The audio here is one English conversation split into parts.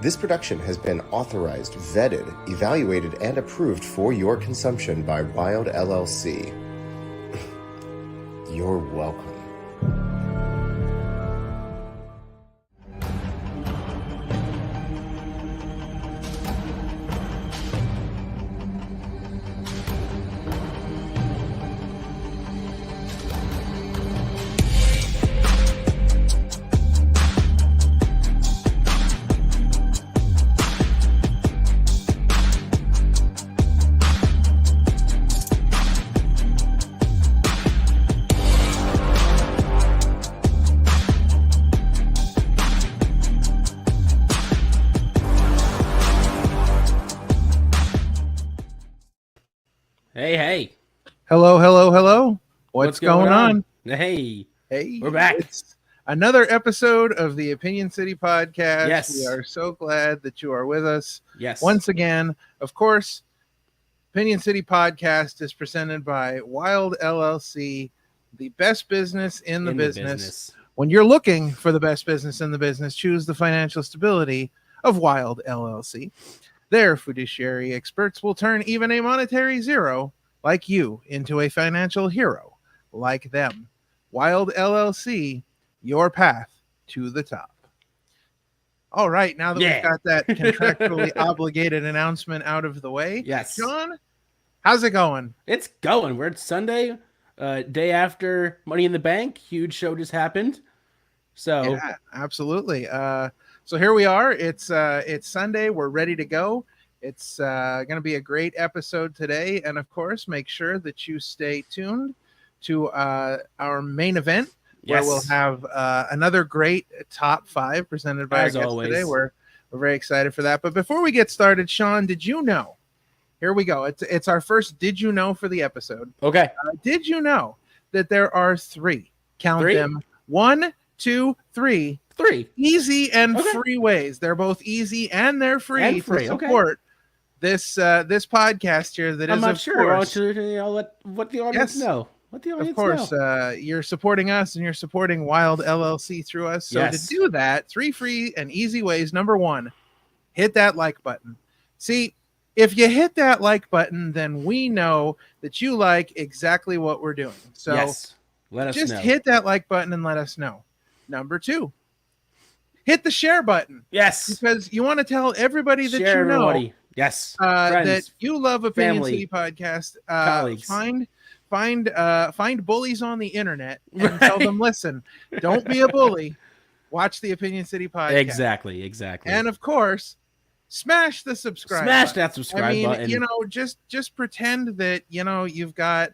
This production has been authorized, vetted, evaluated, and approved for your consumption by Wilde LLC. You're welcome. Hey. Hello. What's going on? Hey, Hey, we're back. It's another episode of the Opinion City podcast. Yes. We are so glad that you are with us. Yes. Once again, of course, Opinion City podcast is presented by Wilde LLC, the best business in the business. When you're looking for the best business in the business, choose the financial stability of Wilde LLC. Their fiduciary experts will turn even a monetary zero like you into a financial hero like them. Wilde LLC, your path to the top. All right, now that we've got that contractually obligated announcement out of the way, Yes. John, how's it going? It's going. We're at Sunday, day after Money in the Bank. Huge show just happened. So yeah, absolutely. So here we are. It's Sunday. We're ready to go. It's going to be a great episode today. And of course, make sure that you stay tuned to our main event, where we'll have another great top 5 presented by our guest today. We're very excited for that. But before we get started, Sean, did you know? Here we go. It's our first Did You Know for the episode. Okay. Did you know that there are 3? Count them. 1, 2, 3 easy and free ways. They're both easy and they're free to support this podcast here. That I'm is, not of sure. course, I'll let the audience know. Let the audience of course, you're supporting us and you're supporting Wilde LLC through us. So to do that, 3 free and easy ways. Number 1, hit that like button. See, if you hit that like button, then we know that you like exactly what we're doing. So let us just know. hit that like button and let us know. Number 2, hit the share button. Yes. Because you want to tell everybody that Share you know everybody. Yes. Friends, that Friends, you love Opinion family, City Podcast. colleagues. Find bullies on the internet and tell them, listen, don't be a bully. Watch the Opinion City Podcast. Exactly. And of course, smash the subscribe button. That subscribe button. You know, just pretend that, you know, you've got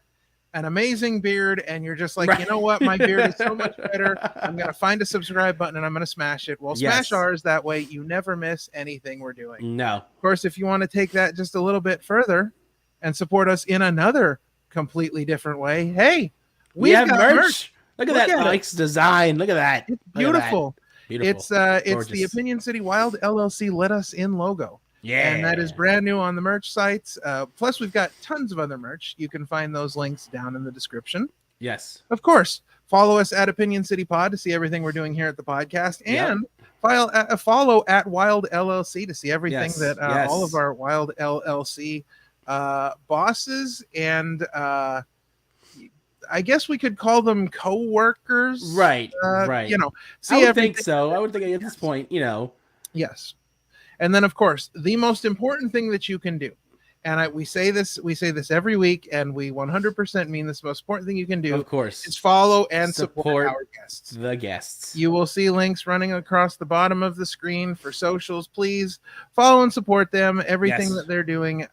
an amazing beard and you're just like, you know what, my beard is so much better. I'm going to find a subscribe button and I'm going to smash it. Well, smash ours. That way you never miss anything we're doing. No. Of course, if you want to take that just a little bit further and support us in another completely different way, hey, we have merch. Look at that nice design. Look at that. It's beautiful. Beautiful. It's the Opinion City Wilde LLC Let Us In logo. Yeah. And that is brand new on the merch sites. Plus, we've got tons of other merch. You can find those links down in the description. Yes. Of course, follow us at Opinion City Pod to see everything we're doing here at the podcast. And follow at Wilde LLC to see everything that all of our Wilde LLC bosses and I guess we could call them co-workers. Right. You know, I would think so. I would think at this point, you know. Yes. And then, of course, the most important thing that you can do, and we say this every week, and we 100% mean this. The most important thing you can do, of course, is follow and support our guests. The guests. You will see links running across the bottom of the screen for socials. Please follow and support them. Everything that they're doing,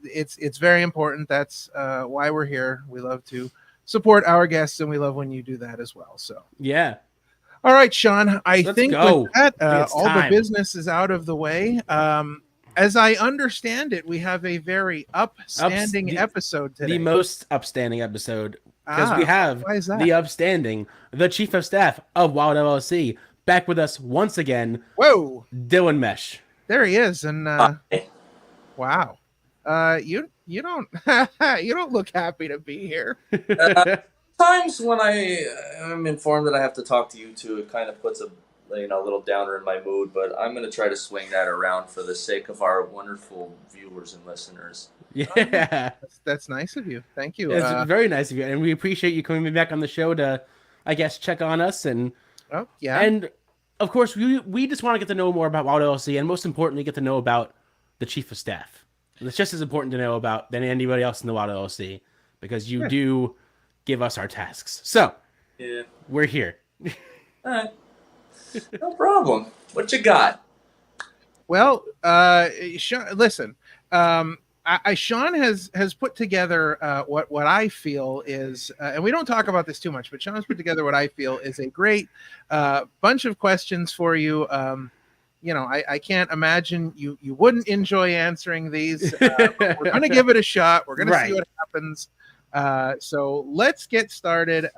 it's very important. That's why we're here. We love to support our guests, and we love when you do that as well. So yeah. All right, Sean, Let's think go. With that, all the business is out of the way. As I understand it, we have a very upstanding episode today. The most upstanding episode, because we have the Upstanding, the Chief of Staff of Wilde LLC, back with us once again. Whoa. Dylan Mesh. There he is. And wow. You don't you don't look happy to be here. Times when I am informed that I have to talk to you two, it kind of puts a a little downer in my mood, but I'm going to try to swing that around for the sake of our wonderful viewers and listeners. Yeah, that's nice of you. Thank you. It's very nice of you, and we appreciate you coming back on the show to, I guess, check on us and. Oh yeah. And of course, we just want to get to know more about Wilde LLC, and most importantly, get to know about the chief of staff. It's just as important to know about than anybody else in the Wilde LLC, because you do give us our tasks. So, we're here. All right. No problem. What you got? Well, Sean, listen, Sean has put together what I feel is, and we don't talk about this too much, but Sean's put together what I feel is a great bunch of questions for you. I can't imagine you wouldn't enjoy answering these. We're going to give it a shot. We're going to see what happens. So let's get started.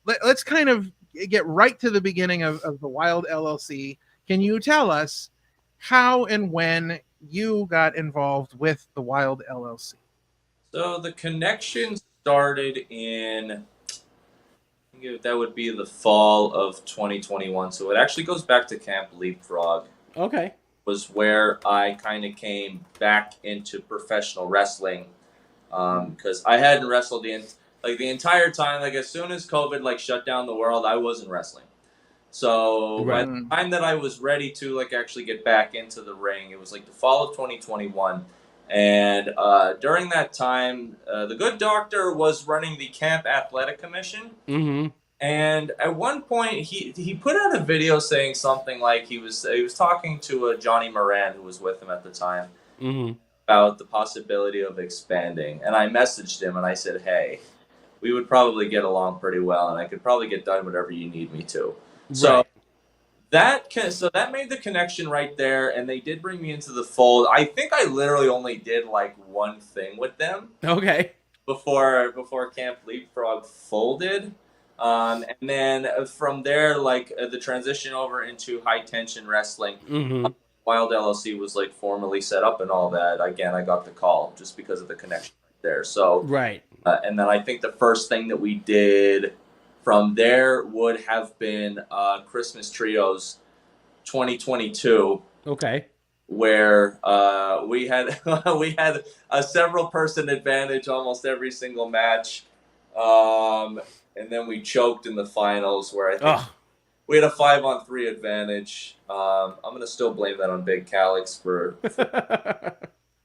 Let's kind of get right to the beginning of the Wilde LLC. Can you tell us how and when you got involved with the Wilde LLC? So the connection started in, I think that would be the fall of 2021. So it actually goes back to Camp Leapfrog. Okay. Was where I kind of came back into professional wrestling, because I hadn't wrestled the entire time. Like as soon as COVID shut down the world, I wasn't wrestling. So by the time that I was ready to actually get back into the ring, it was the fall of 2021. And during that time, the good doctor was running the Camp Athletic Commission. Mm-hmm. And at one point, he put out a video saying something like he was talking to Johnny Moran, who was with him at the time, about the possibility of expanding. And I messaged him and I said, hey, we would probably get along pretty well, and I could probably get done whatever you need me to. So that made the connection right there, and they did bring me into the fold. I think I literally only did one thing with them. Okay. Before Camp Leapfrog folded, and then from there, the transition over into high tension wrestling. Wilde LLC was formally set up and all that. Again, I got the call just because of the connection right there. So and then I think the first thing that we did from there would have been Christmas Trios 2022. Okay. Where we had a several person advantage almost every single match, and then we choked in the finals where I think we had a 5-on-3 advantage. I'm gonna still blame that on Big Calix for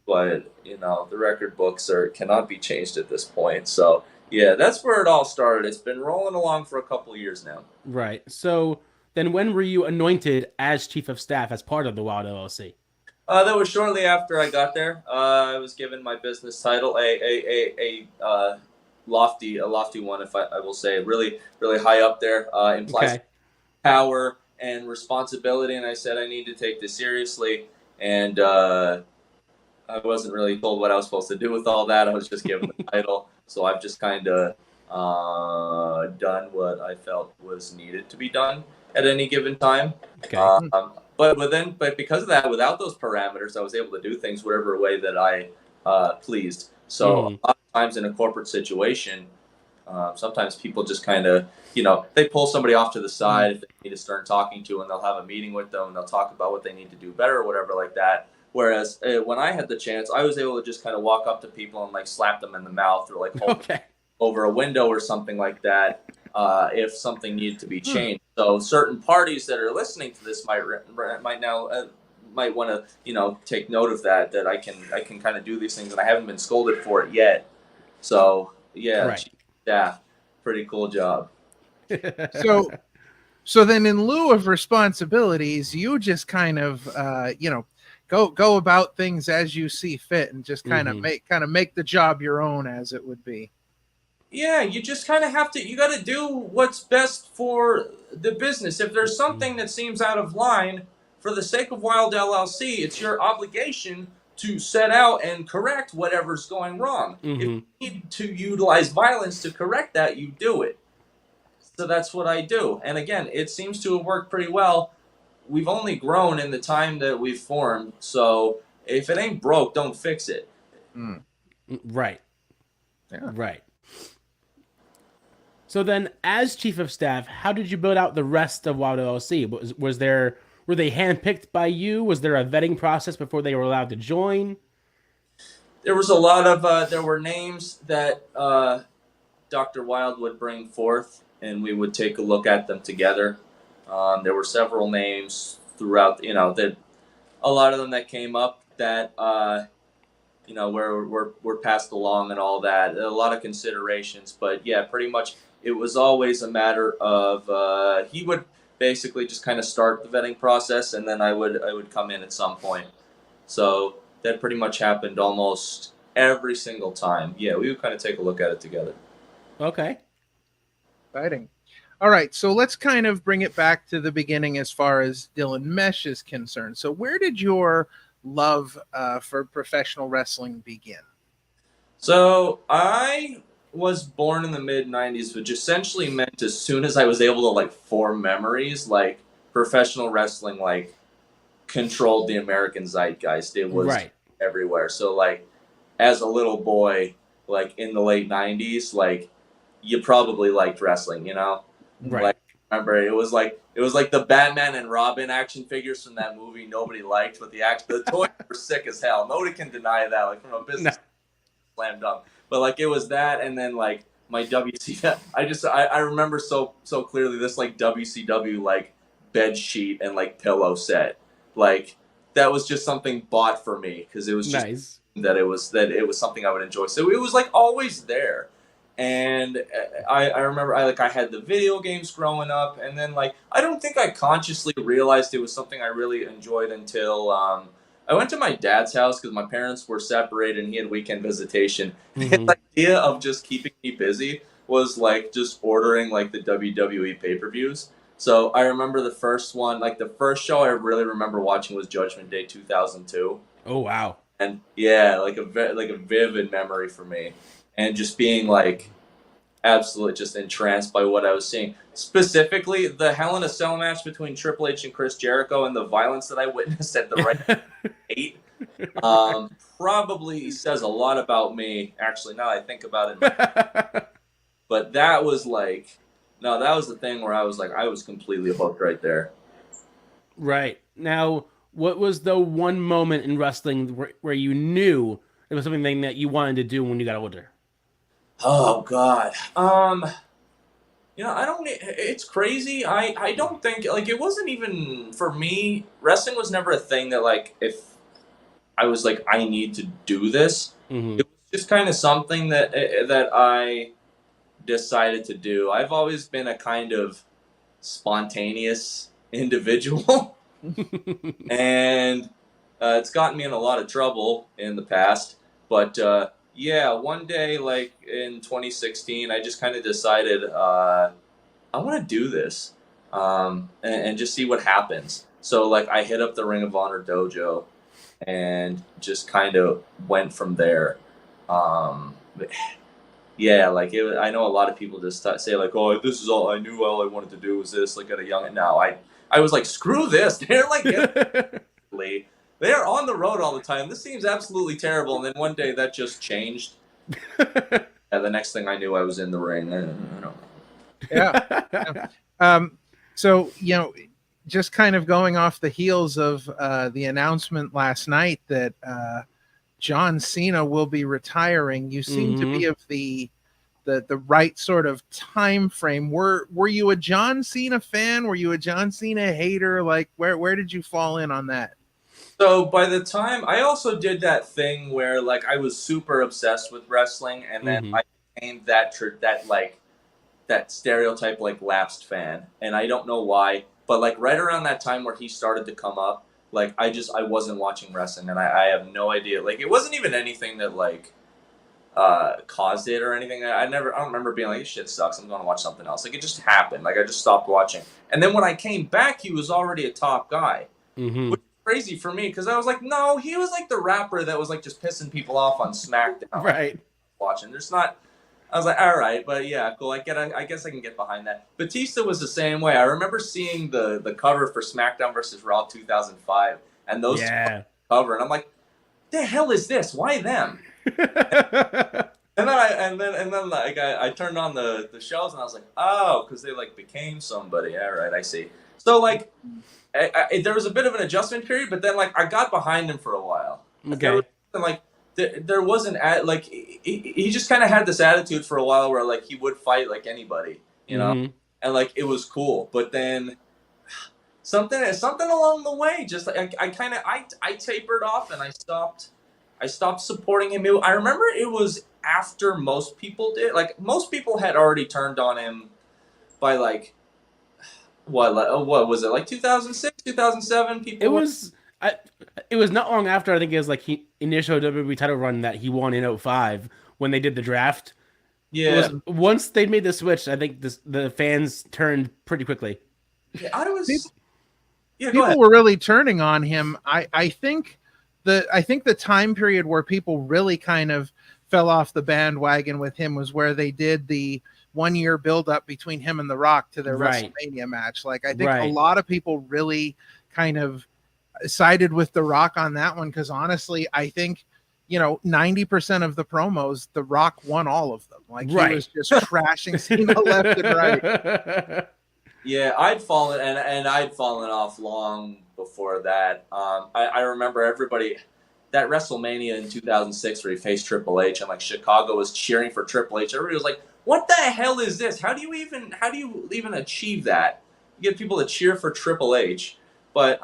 but the record books cannot be changed at this point. So yeah, that's where it all started. It's been rolling along for a couple of years now. Right. So then when were you anointed as chief of staff as part of the Wilde LLC? That was shortly after I got there. I was given my business title, a lofty one, if I will say, really, really high up there. Implies power and responsibility, and I said I need to take this seriously. And I wasn't really told what I was supposed to do with all that. I was just given the title. So I've just kind of done what I felt was needed to be done at any given time. Okay. But because of that, without those parameters, I was able to do things whatever way that I pleased. So a lot of times in a corporate situation, sometimes people just kind of, they pull somebody off to the side if they need to start talking to, and they'll have a meeting with them, and they'll talk about what they need to do better or whatever like that. Whereas when I had the chance, I was able to just kind of walk up to people and slap them in the mouth or hold them over a window or something like that if something needed to be changed. So certain parties that are listening to this might want to take note of that I can kind of do these things, and I haven't been scolded for it yet. So yeah, pretty cool job. So then in lieu of responsibilities, you just kind of go about things as you see fit and just kind of make the job your own, as it would be. Yeah, you just kind of you got to do what's best for the business. If there's something that seems out of line, for the sake of Wilde LLC, it's your obligation to set out and correct whatever's going wrong. If you need to utilize violence to correct that, you do it. So that's what I do. And again, it seems to have worked pretty well. We've only grown in the time that we've formed. So if it ain't broke, don't fix it. Right. Yeah. Right. So then, as chief of staff, how did you build out the rest of Wilde LLC? Were they handpicked by you? Was there a vetting process before they were allowed to join? There was a lot of there were names that Dr. Wilde would bring forth, and we would take a look at them together. There were several names throughout, that a lot of them that came up that were passed along and all that. A lot of considerations, but yeah, pretty much it was always a matter of he would basically just kind of start the vetting process, and then I would come in at some point. So that pretty much happened almost every single time. Yeah, we would kind of take a look at it together. Okay. Exciting. All right, so let's kind of bring it back to the beginning as far as Dylan Mesh is concerned. So where did your love for professional wrestling begin? So I was born in the mid-90s, which essentially meant as soon as I was able to form memories, professional wrestling controlled the American zeitgeist. It was everywhere. So as a little boy, in the late 90s, you probably liked wrestling, Right. Remember, it was like the Batman and Robin action figures from that movie nobody liked, but the toys were sick as hell. Nobody can deny that. From a business slam dunk. But it was that, and then my WCW. I remember so clearly this WCW bed sheet and pillow set. That was just something bought for me because it was just nice. that it was something I would enjoy. So it was always there. And I remember I had the video games growing up, and then I don't think I consciously realized it was something I really enjoyed until I went to my dad's house because my parents were separated and he had weekend visitation. Mm-hmm. The idea of just keeping me busy was just ordering the WWE pay-per-views. So I remember the first one, the first show I really remember watching was Judgment Day 2002. Oh wow! And yeah, a vivid memory for me. And just being absolutely just entranced by what I was seeing. Specifically, the Hell in a Cell match between Triple H and Chris Jericho and the violence that I witnessed at the right eight probably says a lot about me. Actually, now I think about it. But that was that was the thing where I was completely hooked right there. Right. Now, what was the one moment in wrestling where you knew it was something that you wanted to do when you got older? Oh God. I don't. It's crazy. I don't think it wasn't even for me. Wrestling was never a thing that if I was I need to do this. Mm-hmm. It was just kind of something that I decided to do. I've always been a kind of spontaneous individual, and it's gotten me in a lot of trouble in the past. But yeah, one day, in 2016, I just kind of decided I want to do this and just see what happens. So, I hit up the Ring of Honor dojo and just kind of went from there. Yeah, I know a lot of people just say, oh, this is all I knew. All I wanted to do was this, at a young. No, I was screw this. They're they're on the road all the time. This seems absolutely terrible. And then one day that just changed. And the next thing I knew, I was in the ring. I don't know. Yeah. So, just kind of going off the heels of the announcement last night that John Cena will be retiring, you seem to be of the right sort of time frame. Were you a John Cena fan? Were you a John Cena hater? Where did you fall in on that? So by the time I also did that thing where I was super obsessed with wrestling, and then I became that stereotype lapsed fan, and I don't know why, but right around that time where he started to come up, I wasn't watching wrestling, and I have no idea. It wasn't even anything that caused it or anything. I don't remember being this shit sucks, I'm going to watch something else. It just happened. I just stopped watching. And then when I came back, he was already a top guy. Mm-hmm. Which is crazy for me because I was no, he was the rapper that was just pissing people off on SmackDown. Right. Watching. There's not. I was all right, but yeah, cool. I guess I can get behind that. Batista was the same way. I remember seeing the cover for SmackDown versus Raw 2005, and those cover, and I'm the hell is this? Why them? And then like I turned on the shows and I was like, oh, because they like became somebody. All right, I see. So like there was a bit of an adjustment period, but then like I got behind him for a while. Okay. There wasn't like he just kind of had this attitude for a while where like he would fight like anybody, and like it was cool. But then something along the way, just like I tapered off and I stopped supporting him. I remember it was after most people did. Like most people had already turned on him by like what was it, like 2006, 2007? It was not long after, I think it was like he initial WWE title run that he won in 2005 when they did the draft. Yeah. Once they made the switch, I think the fans turned pretty quickly. Yeah, go people ahead. were really turning on him. I think the time period where people really kind of fell off the bandwagon with him was where they did the 1 year build up between him and The Rock to their WrestleMania match. Like I think a lot of people really kind of sided with The Rock on that one, because honestly, I think 90% of the promos, The Rock won all of them. Like he was just trashing Cena left and right. Yeah, I'd fallen off long before that. I remember everybody that WrestleMania in 2006 where he faced Triple H, and like Chicago was cheering for Triple H. Everybody was like, "What the hell is this? How do you even achieve that? You get people to cheer for Triple H." But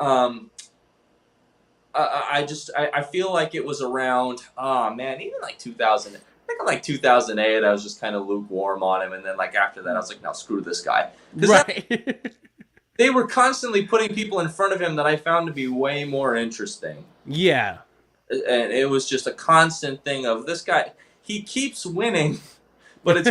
I feel like it was around even like 2000. I think in like 2008, I was just kind of lukewarm on him, and then like after that, I was like, "No, screw this guy." They were constantly putting people in front of him that I found to be way more interesting. Yeah. And it was just a constant thing of this guy. He keeps winning, but it's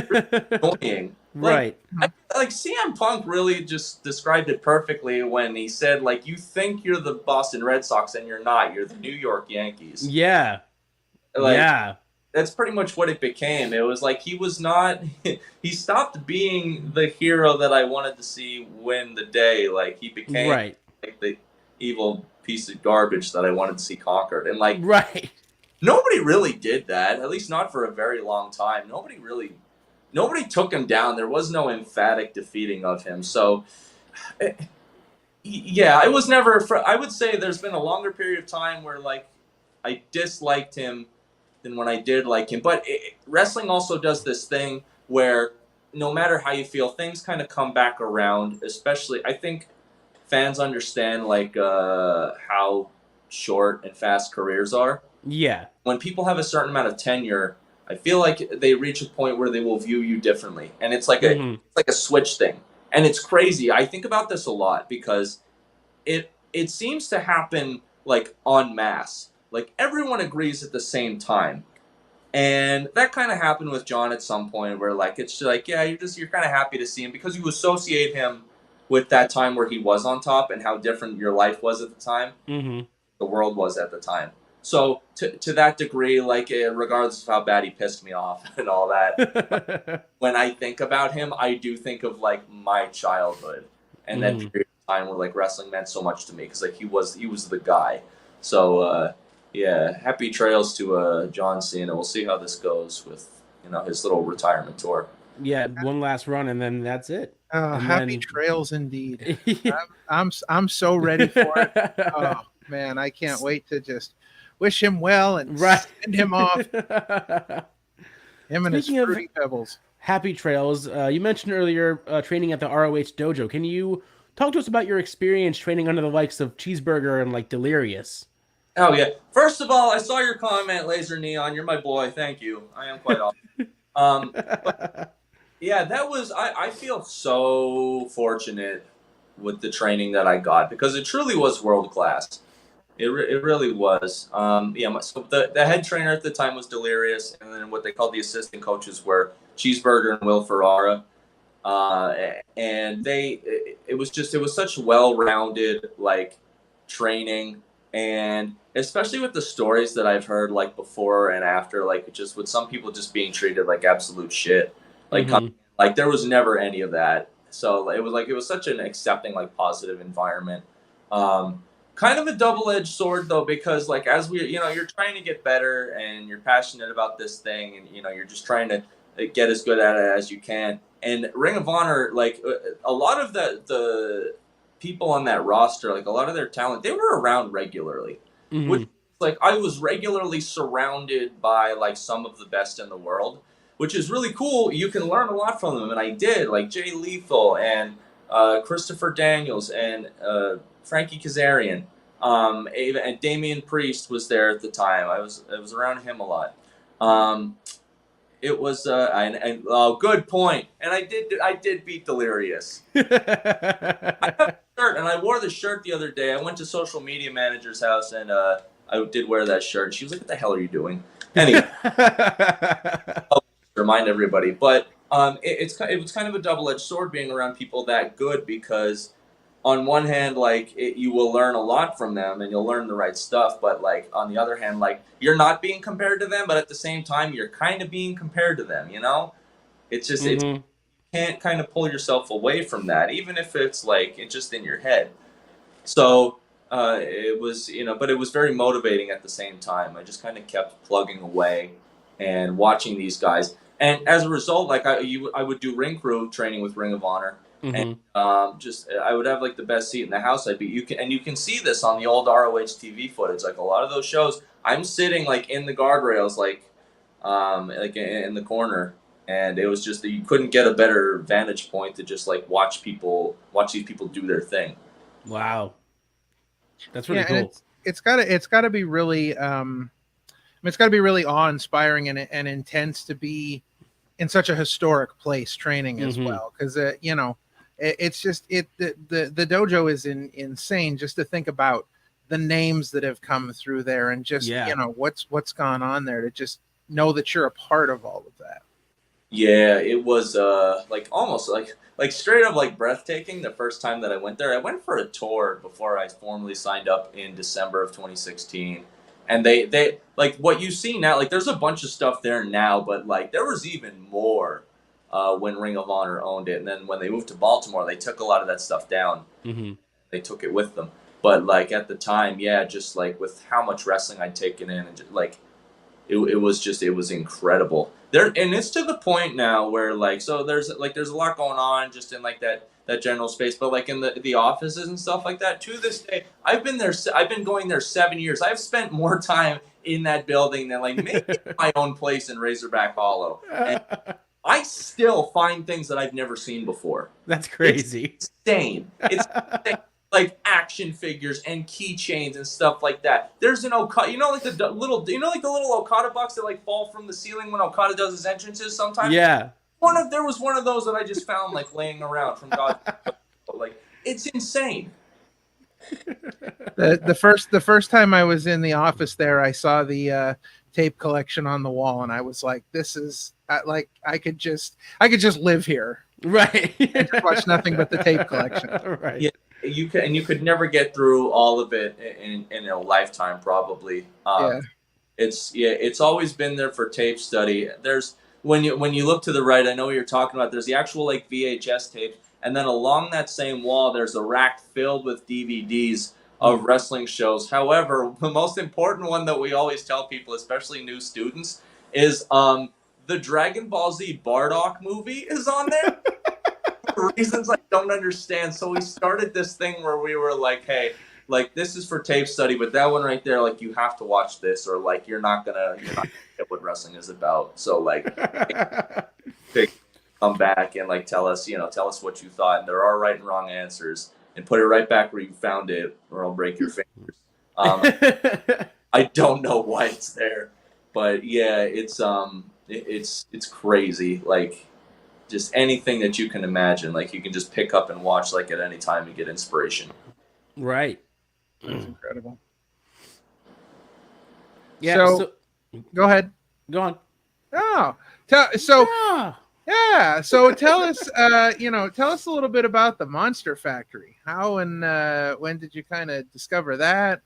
annoying. Like CM Punk really just described it perfectly when he said, like, you think you're the Boston Red Sox and you're not. You're the New York Yankees. Yeah. That's pretty much what it became. It was like he was not – he stopped being the hero that I wanted to see win the day. Like, he became like the evil piece of garbage that I wanted to see conquered. And, like, nobody really did that, at least not for a very long time. Nobody took him down. There was no emphatic defeating of him. So, it was never – I would say there's been a longer period of time where, like, I disliked him than when I did like him. But wrestling also does this thing where no matter how you feel, things kind of come back around. Especially, I think fans understand like how short and fast careers are. Yeah. When people have a certain amount of tenure, I feel like they reach a point where they will view you differently, and it's like a switch thing. And it's crazy. I think about this a lot because it seems to happen like en masse. Like, everyone agrees at the same time. And that kind of happened with John at some point where, like, it's just like, yeah, you're kind of happy to see him because you associate him with that time where he was on top and how different your life was at the time. The world was at the time. So, to that degree, like, regardless of how bad he pissed me off and all that, when I think about him, I do think of, like, my childhood. And that period of time where, like, wrestling meant so much to me because, like, he was the guy. So, yeah, happy trails to John Cena. We'll see how this goes with his little retirement tour. Yeah, one last run and then that's it. Happy trails indeed. I'm so ready for it. Oh man, I can't wait to just wish him well and send him off. Him and his fruity pebbles. Happy trails. You mentioned earlier training at the ROH dojo. Can you talk to us about your experience training under the likes of Cheeseburger and like Delirious? Oh, yeah. First of all, I saw your comment, Laser Neon. You're my boy. Thank you. I am quite awesome. Yeah, that was... I feel so fortunate with the training that I got because it truly was world-class. It really was. So the head trainer at the time was Delirious, and then what they called the assistant coaches were Cheeseburger and Will Ferrara. And it was such well-rounded, like, training. And especially with the stories that I've heard, like, before and after, like, just with some people just being treated like absolute shit. Like, like there was never any of that. So it was such an accepting, like, positive environment. kind of a double-edged sword though, because like as we, you're trying to get better and you're passionate about this thing, and you're just trying to get as good at it as you can. And Ring of Honor, like a lot of the people on that roster, like a lot of their talent, they were around regularly. Which, like, I was regularly surrounded by like some of the best in the world, which is really cool. You can learn a lot from them, and I did. Like Jay Lethal and Christopher Daniels and Frankie Kazarian, and Damian Priest was there at the time. I was around him a lot. It was good point. And I did beat Delirious. I have a shirt, and I wore the shirt the other day. I went to social media manager's house, and I did wear that shirt. And she was like, "What the hell are you doing?" Anyway, I'll remind everybody. But it was kind of a double-edged sword being around people that good, because on one hand, like you will learn a lot from them and you'll learn the right stuff, but like on the other hand, like you're not being compared to them, but at the same time you're kind of being compared to them. It's just you can't kind of pull yourself away from that, even if it's like it's just in your head. So it was, but it was very motivating at the same time. I just kind of kept plugging away and watching these guys, and as a result, like I would do ring crew training with Ring of Honor. And I would have like the best seat in the house. You can see this on the old ROH TV footage. Like a lot of those shows, I'm sitting like in the guardrails, like in the corner, and it was just that you couldn't get a better vantage point to just like watch these people do their thing. Wow, that's really cool. It's gotta be really it's gotta be really awe-inspiring and intense to be in such a historic place training as well, because it's just the dojo is insane just to think about the names that have come through there, and just what's gone on there, to just know that you're a part of all of that. Yeah, it was like almost like straight up like breathtaking the first time that I went there. I went for a tour before I formally signed up in December of 2016. And they like what you see now, like there's a bunch of stuff there now, but like there was even more when Ring of Honor owned it. And then when they moved to Baltimore, they took a lot of that stuff down. They took it with them. But like at the time, just like with how much wrestling I'd taken in, and just, like it was incredible. And it's to the point now where like, so there's a lot going on just in like that general space, but like in the offices and stuff like that, to this day, I've been going there 7 years. I've spent more time in that building than like maybe my own place in Razorback Hollow. And I still find things that I've never seen before. That's crazy. It's insane. It's insane. Like action figures and keychains and stuff like that. There's an Okada, like the little Okada box that like fall from the ceiling when Okada does his entrances sometimes. Yeah. There was one of those that I just found like laying around from God. Like it's insane. The first time I was in the office there, I saw the tape collection on the wall, and I was like, "This is like I could just live here, right? And just watch nothing but the tape collection." Right. Yeah, you could never get through all of it in a lifetime, probably. It's always been there for tape study. There's when you look to the right, I know what you're talking about. There's the actual like VHS tapes, and then along that same wall, there's a rack filled with DVDs of wrestling shows. However, the most important one that we always tell people, especially new students, is the Dragon Ball Z Bardock movie is on there. For reasons I don't understand. So we started this thing where we were like, hey, like this is for tape study, but that one right there, like you have to watch this, or like you're not gonna get what wrestling is about. So like come back and like tell us what you thought. And there are right and wrong answers, and put it right back where you found it, or I'll break your fingers. I don't know why it's there, but yeah, it's crazy. Like just anything that you can imagine, like you can just pick up and watch like at any time to get inspiration. Right. That's incredible. Yeah. So go ahead. Go on. Oh, so tell us, tell us a little bit about the Monster Factory. How and when did you kind of discover that?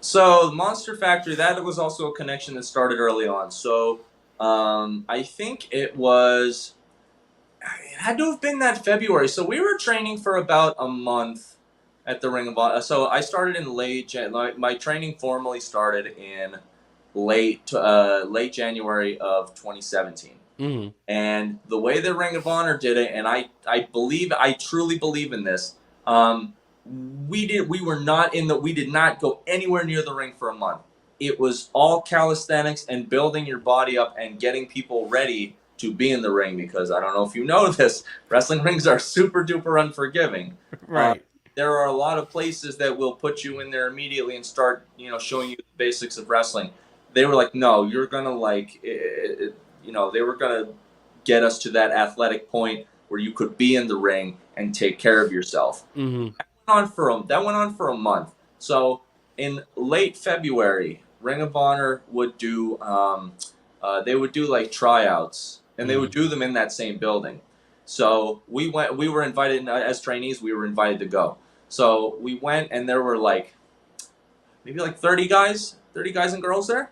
So Monster Factory, that was also a connection that started early on. So I think it had to have been that February. So we were training for about a month at the Ring of Honor. So I started in my training formally started in late January of 2017. Mm-hmm. And the way the Ring of Honor did it, and I truly believe in this. We did not go anywhere near the ring for a month. It was all calisthenics and building your body up and getting people ready to be in the ring, because I don't know if you know this, wrestling rings are super duper unforgiving. Right. There are a lot of places that will put you in there immediately and start, showing you the basics of wrestling. They were like, no, you're gonna they were gonna get us to that athletic point where you could be in the ring and take care of yourself. Mm-hmm. That went on for a month. So in late February, Ring of Honor would do they would do like tryouts, and they would do them in that same building. So we were invited as trainees. We were invited to go. So we went, and there were maybe 30 guys and girls there.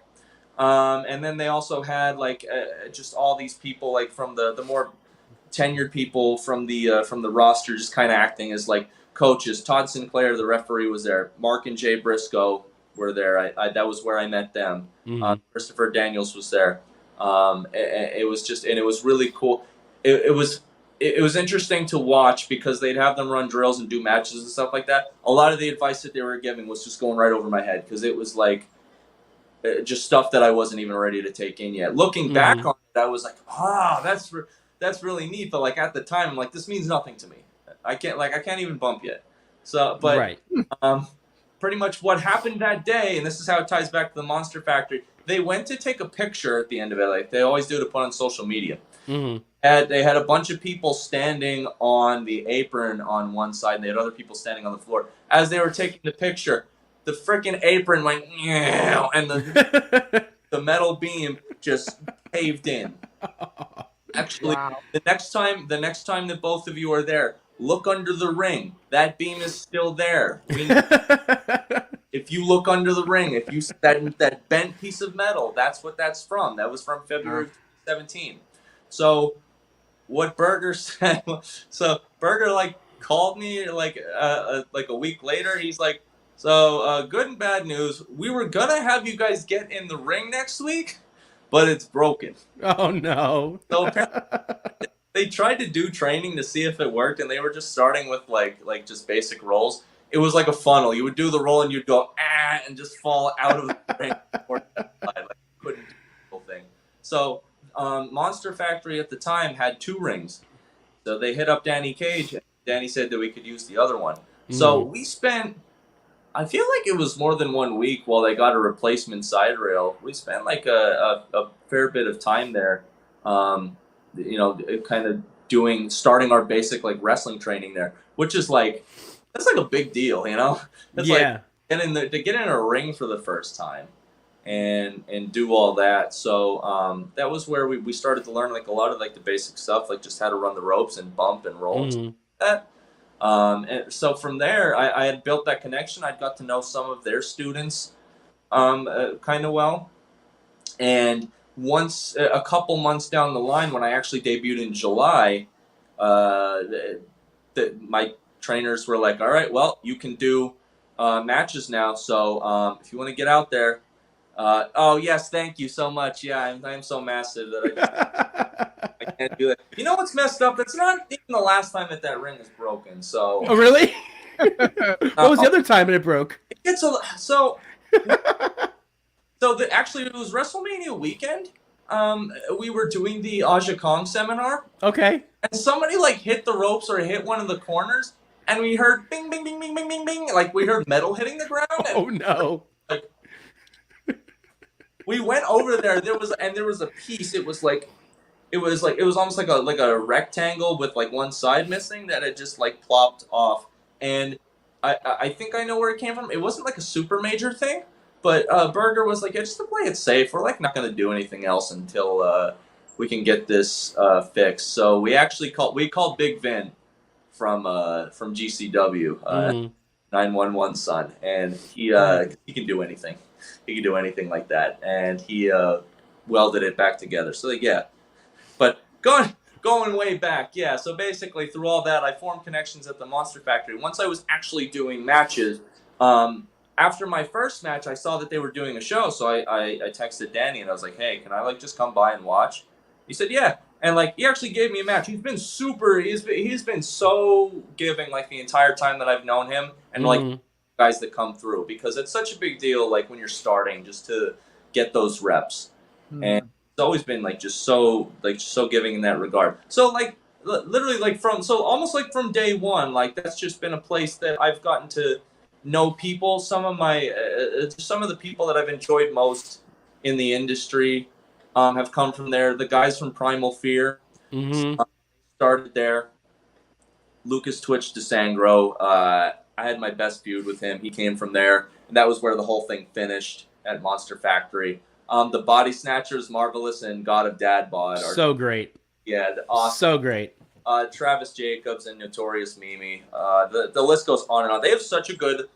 And then they also had just all these people from the more tenured people from the roster, just kind of acting as coaches. Todd Sinclair, the referee, was there. Mark and Jay Briscoe were there. That was where I met them. Mm-hmm. Christopher Daniels was there. It was really cool. It was interesting to watch, because they'd have them run drills and do matches and stuff like that. A lot of the advice that they were giving was just going right over my head, because it was just stuff that I wasn't even ready to take in yet. Looking back on it, I was like, that's really neat. But at the time, I'm like, this means nothing to me. I can't even bump yet. So, but right. Pretty much what happened that day, and this is how it ties back to the Monster Factory. They went to take a picture at the end of it, like they always do, to put on social media. Mm-hmm. They had a bunch of people standing on the apron on one side, and they had other people standing on the floor. As they were taking the picture, the freaking apron went, and the metal beam just caved in. Actually, wow. the next time that both of you are there, look under the ring. That beam is still there. If you look under the ring, if you see that bent piece of metal, that's what that's from. That was from February 2017. So what Berger said, so Berger called me a week later. He's like, so good and bad news. We were gonna have you guys get in the ring next week, but it's broken. Oh no. So apparently they tried to do training to see if it worked, and they were just starting with just basic rolls. It was like a funnel. You would do the roll and you'd go and just fall out of the ring. Couldn't do the whole thing. So Monster Factory at the time had 2 rings. So they hit up Danny Cage, and Danny said that we could use the other one. So we spent, I feel like it was more than 1 week while they got a replacement side rail. We spent a fair bit of time there, kind of starting our basic wrestling training there, which is that's a big deal, It's to get in a ring for the first time and do all that. So that was where we started to learn a lot of the basic stuff, just how to run the ropes and bump and roll and stuff like that. And so from there, I had built that connection. I got to know some of their students kind of well. And once, a couple months down the line, when I actually debuted in July, my trainers were like, all right, well, you can do matches now. So if you want to get out there, oh, yes, thank you so much. Yeah, I'm so massive that I can't do it. You know what's messed up? It's not even the last time that ring is broken. So. Oh, really? What was the other time it broke? Actually, it was WrestleMania weekend. We were doing the Aja Kong seminar. Okay. And somebody hit the ropes or hit one of the corners, and we heard bing, bing, bing, bing, bing, bing, bing. We heard metal hitting the ground. Oh no. We went over there. There was a piece. It was almost like a rectangle with one side missing that had just plopped off. And I think I know where it came from. It wasn't a super major thing, but Berger was yeah, just to play it safe. We're not going to do anything else until we can get this fixed. So we actually called Big Vin from GCW, 911 son, and he can do anything. He can do anything like that, and he welded it back together. So yeah, but going Going way back, yeah. So basically, through all that, I formed connections at the Monster Factory. Once I was actually doing matches, after my first match, I saw that they were doing a show. So I texted Danny and I was like, "Hey, can I like just come by and watch?" He said, "Yeah." And like he actually gave me a match. He's been super. He's been so giving like the entire time that I've known him, and like guys that come through, because it's such a big deal. Like when you're starting, just to get those reps, and it's always been like just so giving in that regard. So like literally like almost like from day one, like that's just been a place that I've gotten to know people. Some of the people that I've enjoyed most in the industry have come from there. The guys from Primal Fear started there. Lucas Twitch DeSangro, I had my best feud with him. He came from there, and that was where the whole thing finished at Monster Factory. The Body Snatchers, Marvelous, and God of Dad Bod are so great. Yeah, awesome. So great. Travis Jacobs and Notorious Mimi. The list goes on and on. They have such a good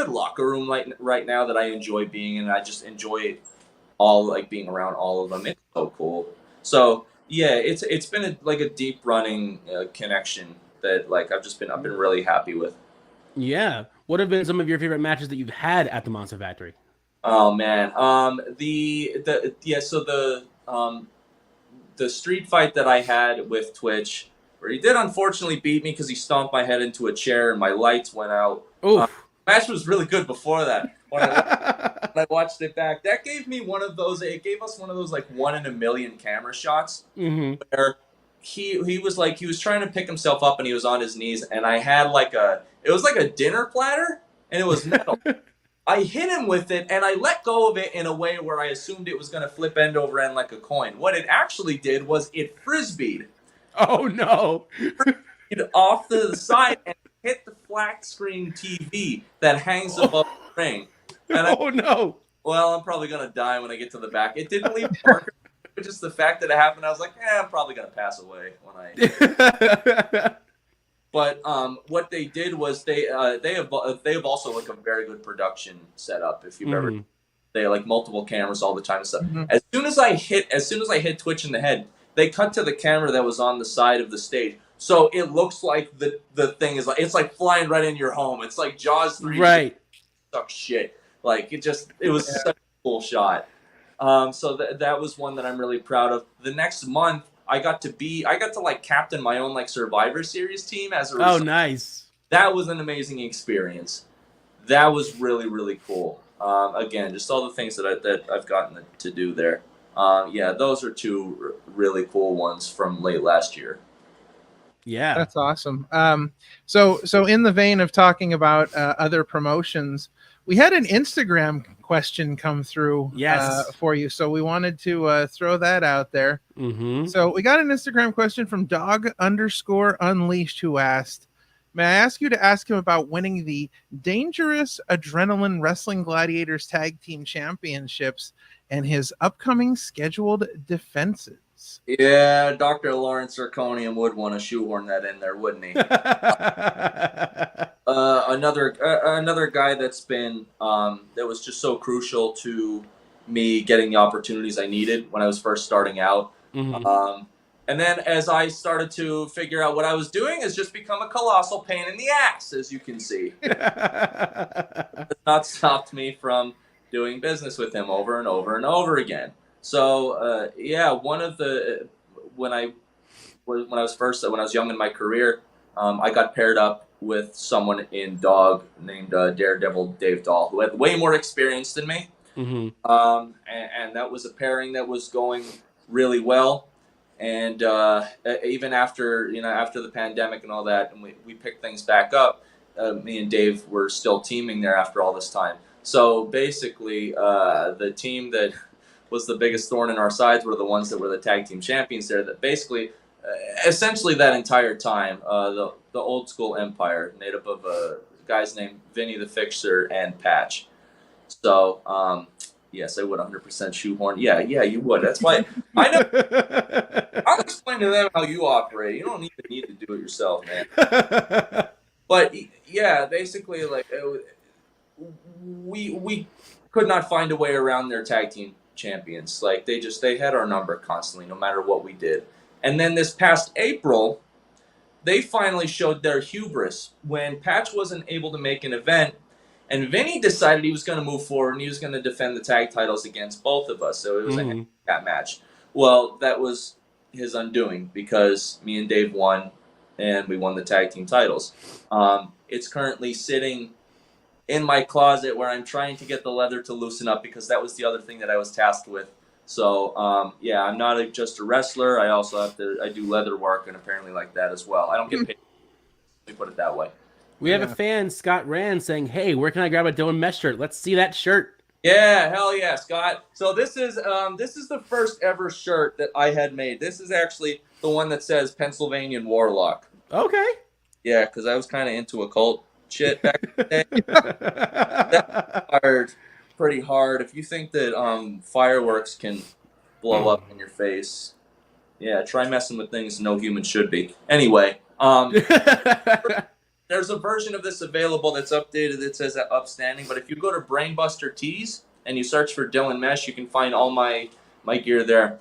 locker room right now that I enjoy being in. I just enjoy being around all of them. It's so cool. So yeah, it's been a deep running connection that like I've been really happy with. Yeah. What have been some of your favorite matches that you've had at the Monster Factory? Oh man, the street fight that I had with Twitch, where he did unfortunately beat me because he stomped my head into a chair and my lights went out. Match was really good before that. When I watched it back, that gave me one of those. It gave us one of those like 1 in a million camera shots where he was trying to pick himself up and he was on his knees, and I had it was like a dinner platter and it was metal. I hit him with it and I let go of it in a way where I assumed it was going to flip end over end like a coin. What it actually did was it frisbeed. Oh no! Off to the side and hit the flat screen TV that hangs above the ring. And no! Well, I'm probably gonna die when I get to the back. It didn't leave a marker, but just the fact that it happened, I was like, I'm probably gonna pass away when I. But what they did was they have also like a very good production setup. If you've ever, they have, like multiple cameras all the time and stuff. As soon as I hit Twitch in the head, they cut to the camera that was on the side of the stage. So it looks like the thing is like, it's like flying right in your home. It's like Jaws 3. Right. Suck shit. Like it was such a cool shot. So that was one that I'm really proud of. The next month I got to like captain my own like Survivor Series team as a result. Oh, nice. That was an amazing experience. That was really, really cool. Again, just all the things that I've gotten to do there. Yeah, those are two really cool ones from late last year. Yeah, that's awesome. So in the vein of talking about other promotions, we had an Instagram question come through for you, so we wanted to throw that out there. So we got an Instagram question from Dog_Unleashed, who asked, "May I ask you to ask him about winning the Dangerous Adrenaline Wrestling Gladiators Tag Team Championships and his upcoming scheduled defenses?" Yeah, Dr. Lawrence Zirconium would want to shoehorn that in there, wouldn't he? Another guy that's been that was just so crucial to me getting the opportunities I needed when I was first starting out. And then as I started to figure out what I was doing, has just become a colossal pain in the ass, as you can see. It's not stopped me from doing business with him over and over and over again. So one of the when I was young in my career, I got paired up with someone in Dog named Daredevil Dave Dahl, who had way more experience than me. And that was a pairing that was going really well. And even after the pandemic and all that, and we picked things back up, me and Dave were still teaming there after all this time. So basically, the team that was the biggest thorn in our sides were the ones that were the tag team champions there. That basically, essentially that entire time, the old school empire, made up of guys named Vinny the Fixer and Patch. So, yes, I would 100% shoehorn. Yeah, you would. That's why I know. I'll explain to them how you operate. You don't even need to do it yourself, man. But yeah, basically, like we could not find a way around their tag team champions. Like they had our number constantly, no matter what we did. And then this past April, they finally showed their hubris when Patch wasn't able to make an event, and Vinny decided he was going to move forward and he was going to defend the tag titles against both of us. So it was a handicap match. Well, that was his undoing because me and Dave won, and we won the tag team titles. It's currently sitting in my closet where I'm trying to get the leather to loosen up because that was the other thing that I was tasked with. So, I'm not just a wrestler. I also I do leather work and apparently like that as well. I don't get paid. Let me put it that way. We have a fan, Scott Rand, saying, "Hey, where can I grab a Dylan Mesh shirt? Let's see that shirt." Yeah, hell yeah, Scott. So this is the first ever shirt that I had made. This is actually the one that says Pennsylvania Warlock. Okay. Yeah, because I was kind of into occult shit back in the day. That fired pretty hard. If you think that fireworks can blow up in your face, yeah, try messing with things no human should be. Anyway, there's a version of this available that's updated that says Upstanding, but if you go to Brainbuster Tees and you search for Dylan Mesh, you can find all my gear there.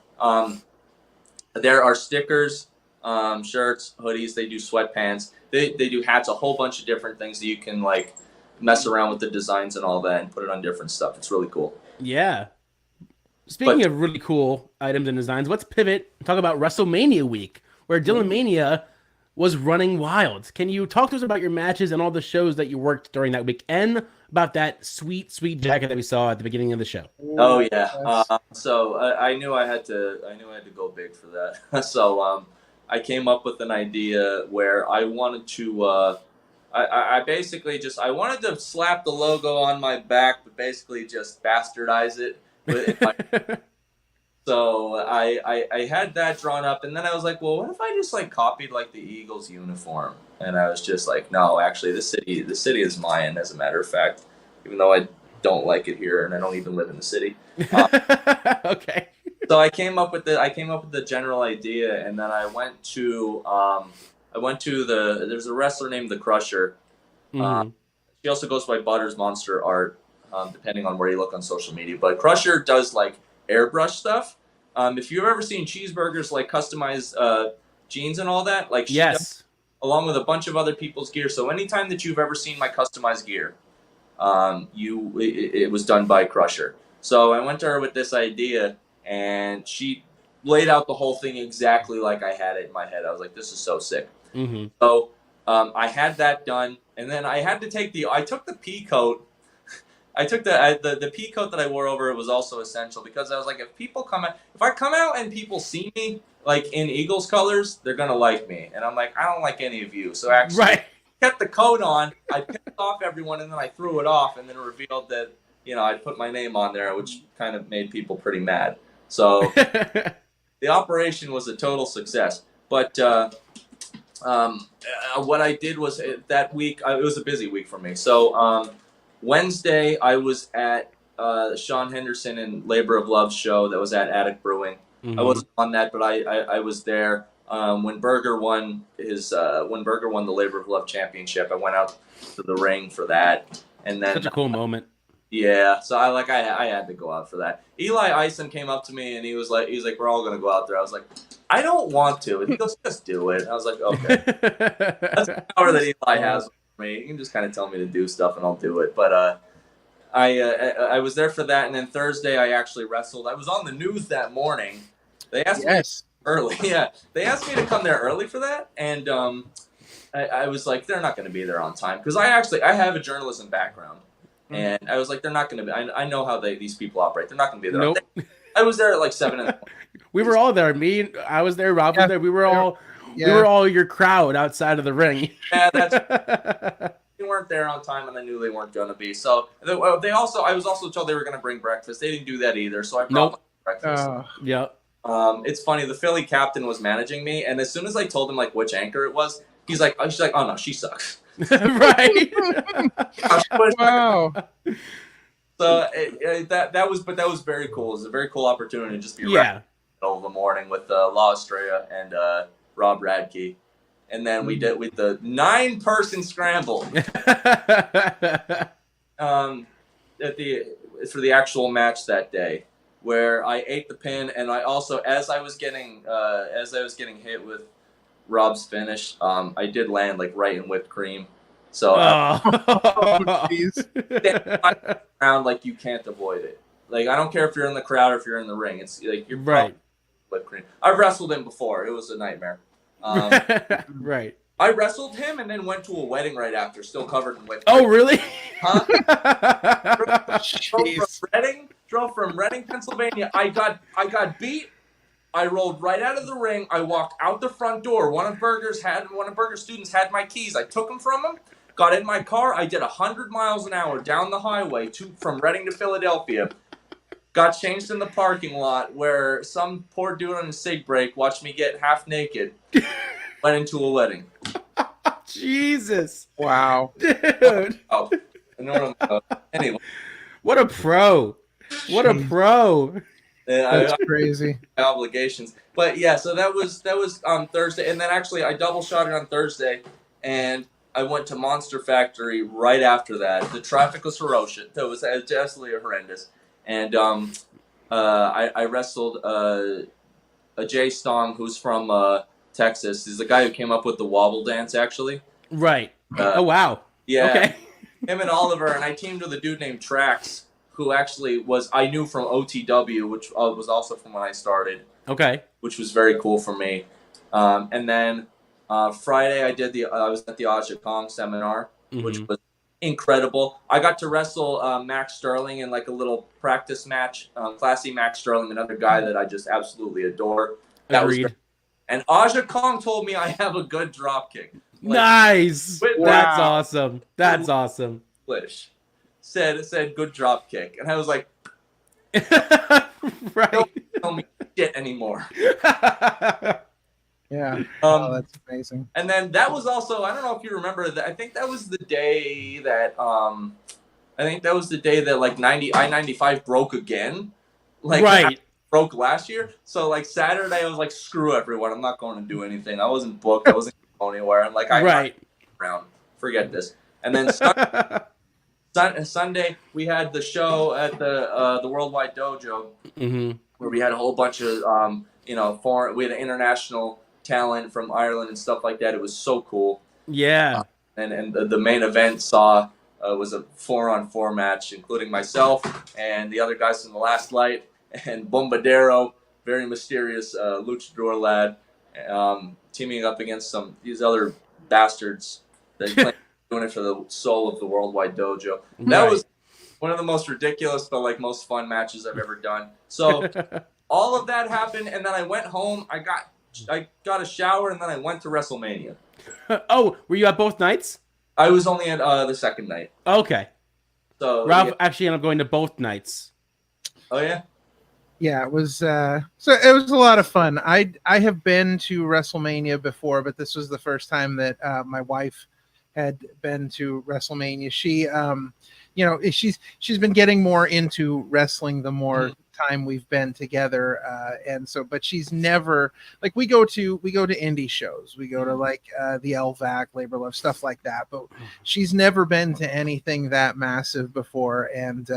There are stickers, shirts, hoodies, they do sweatpants, they do hats, a whole bunch of different things that you can like mess around with the designs and all that and put it on different stuff. It's really cool. Yeah. Speaking of really cool items and designs, let's pivot and talk about WrestleMania week, where DylanMania was running wild. Can you talk to us about your matches and all the shows that you worked during that week, and about that sweet, sweet jacket that we saw at the beginning of the show? Oh yeah. So I knew I had to go big for that. So I came up with an idea where I wanted to. I basically I wanted to slap the logo on my back, but basically just bastardize it. So I had that drawn up, and then I was like, well, what if I just like copied like the Eagles uniform? And I was just like, no, actually, the city is mine, as a matter of fact, even though I don't like it here and I don't even live in the city. Okay. So I came up with the general idea, and then I went to there's a wrestler named The Crusher. She also goes by Butters Monster Art, depending on where you look on social media. But Crusher does like airbrush stuff. If you've ever seen Cheeseburgers like customize jeans and all that, like she does, along with a bunch of other people's gear. So anytime that you've ever seen my customized gear, it was done by Crusher. So I went to her with this idea, and she laid out the whole thing exactly like I had it in my head. I was like, this is so sick. So I had that done, and then I had to I took the pea coat. I took the pea coat that I wore over it was also essential, because I was like, if I come out and people see me like in Eagles colors, they're gonna like me, and I'm like, I don't like any of you. So actually, I kept the coat on. I pissed off everyone, and then I threw it off, and then revealed that I put my name on there, which kind of made people pretty mad. So the operation was a total success. But what I did was that week, it was a busy week for me. So Wednesday, I was at Sean Henderson and Labor of Love show that was at Attic Brewing. I wasn't on that, but I was there when Berger won the Labor of Love championship. I went out to the ring for that, and then such a cool moment. Yeah, so I had to go out for that. Eli Eisen came up to me and he was like, we're all gonna go out there. I was like, I don't want to. And he goes, just do it. I was like, okay. That's the power that Eli has over me. He can just kind of tell me to do stuff and I'll do it. But I was there for that, and then Thursday I actually wrestled. I was on the news that morning. They asked me early. Yeah, they asked me to come there early for that, and I was like, they're not going to be there on time, because I have a journalism background. And I was like, they're not going to be. I know how these people operate. They're not going to be there. Nope. I was there at like 7 in the morning. We were all there. I was there. Rob was there. We were all your crowd outside of the ring. Yeah, they weren't there on time, and I knew they weren't going to be. So I was also told they were going to bring breakfast. They didn't do that either. So I brought my breakfast. It's funny. The Philly captain was managing me, and as soon as I told him like which anchor it was, she's like, oh no, she sucks. Right. Wow. So that was very cool. It was a very cool opportunity to just be in the middle of the morning with La Estrella and Rob Radke, and then we did with the 9-person scramble for the actual match that day. where I ate the pin, and I also, as I was getting hit with Rob's finish, I did land like right in whipped cream. So around like you can't avoid it. Like I don't care if you're in the crowd or if you're in the ring. It's like you're right. Whipped cream. I've wrestled him before. It was a nightmare. Right. I wrestled him and then went to a wedding right after, still covered in whipped cream. Oh, really? Huh? Drove from Reading, Pennsylvania. I got beat. I rolled right out of the ring. I walked out the front door. One of Berger's students had my keys. I took them from him. Got in my car. I did 100 miles an hour down the highway from Reading to Philadelphia. Got changed in the parking lot where some poor dude on a cig break watched me get half naked. Went into a wedding. Jesus. Wow. Dude. Oh, anyway. What a pro. What a pro. That's crazy. Obligations. But yeah, so that was on Thursday. And then actually I double shot it on Thursday. And I went to Monster Factory right after that. The traffic was ferocious. It was absolutely horrendous. And I wrestled a Jay Stong who's from Texas. He's the guy who came up with the wobble dance, actually. Right. Oh, wow. Yeah. Okay. Him and Oliver, and I teamed with a dude named Trax, who actually I knew from OTW, which was also from when I started. Okay. Which was very cool for me. And then Friday, I was at the Aja Kong seminar, which was incredible. I got to wrestle Max Sterling in like a little practice match. Classy Max Sterling, another guy that I just absolutely adore. That was great. And Aja Kong told me I have a good drop kick. Like, nice. That's awesome. That's awesome. English said good drop kick, and I was like, right. Don't tell me shit anymore. Yeah. That's amazing. And then that was also, I don't know if you remember that. I think that was the day that like I-95 broke again. Like right. Broke last year. So like Saturday I was like, screw everyone. I'm not going to do anything. I wasn't booked. I wasn't going anywhere. I'm like, around. Forget this. And then Sunday we had the show at the Worldwide Dojo where we had a whole bunch of we had an international talent from Ireland and stuff like that. It was so cool. Yeah. And the main event was a 4-on-4 match, including myself and the other guys from the Last Light and Bombadero, very mysterious luchador lad, teaming up against these other bastards that claim doing it for the soul of the Worldwide Dojo. That was one of the most ridiculous but like most fun matches I've ever done. So all of that happened, and then I went home. I got a shower, and then I went to WrestleMania. Oh, were you at both nights? I was only at the second night. Okay. So Ralph actually ended up going to both nights. Oh yeah. Yeah, it was so it was a lot of fun. I have been to WrestleMania before, but this was the first time that my wife had been to WrestleMania. She she's been getting more into wrestling the more time we've been together, and so but she's never like we go to indie shows, we go to like the LVAC, Labor Love, stuff like that, but she's never been to anything that massive before. And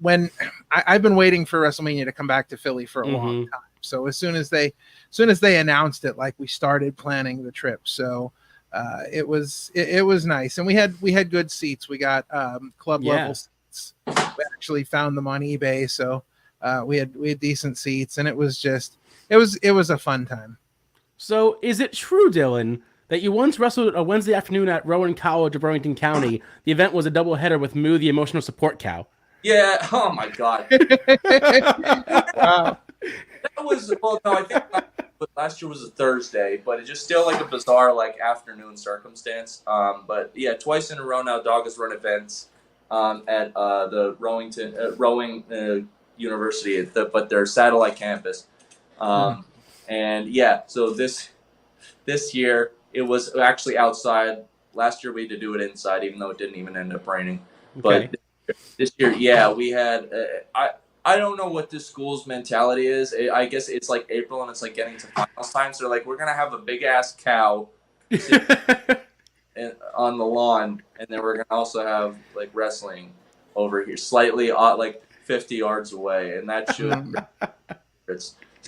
when I've been waiting for WrestleMania to come back to Philly for a long time, so as soon as they announced it, like we started planning the trip. So it was nice, and we had good seats. We got club level seats. We actually found them on eBay, so we had decent seats, and it was a fun time. So is it true, Dylan, that you once wrestled a Wednesday afternoon at Rowan College of Burlington County? The event was a doubleheader with Moo, the emotional support cow. Yeah. Oh my God. Wow. That was I think last year was a Thursday, but it's just still like a bizarre like afternoon circumstance. But yeah, twice in a row now, Dog has run events at the rowing university, but their satellite campus. And yeah, so this year it was actually outside. Last year we had to do it inside, even though it didn't even end up raining. Okay. But this year, yeah, we had. I don't know what this school's mentality is. I guess it's like April and it's like getting to finals time. So they're like, we're gonna have a big ass cow on the lawn, and then we're gonna also have like wrestling over here, slightly like 50 yards away, and that should.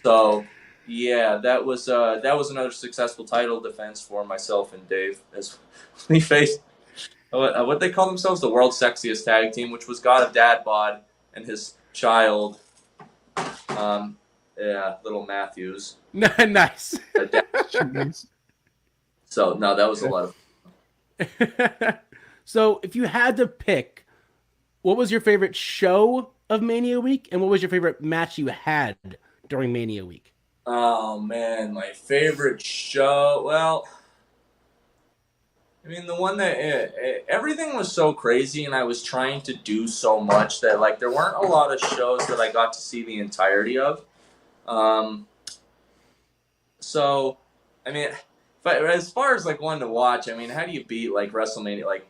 So, yeah, that was another successful title defense for myself and Dave as we faced what they call themselves, the world's sexiest tag team, which was God of Dad Bod and his child, little Matthews. Nice. So no, that was a lot of. So, if you had to pick, what was your favorite show of Mania Week, and what was your favorite match you had during Mania Week? Oh man, my favorite show. Well, I mean, the one that everything was so crazy, and I was trying to do so much that like there weren't a lot of shows that I got to see the entirety of. So, I mean, but as far as like one to watch, I mean, how do you beat like WrestleMania, like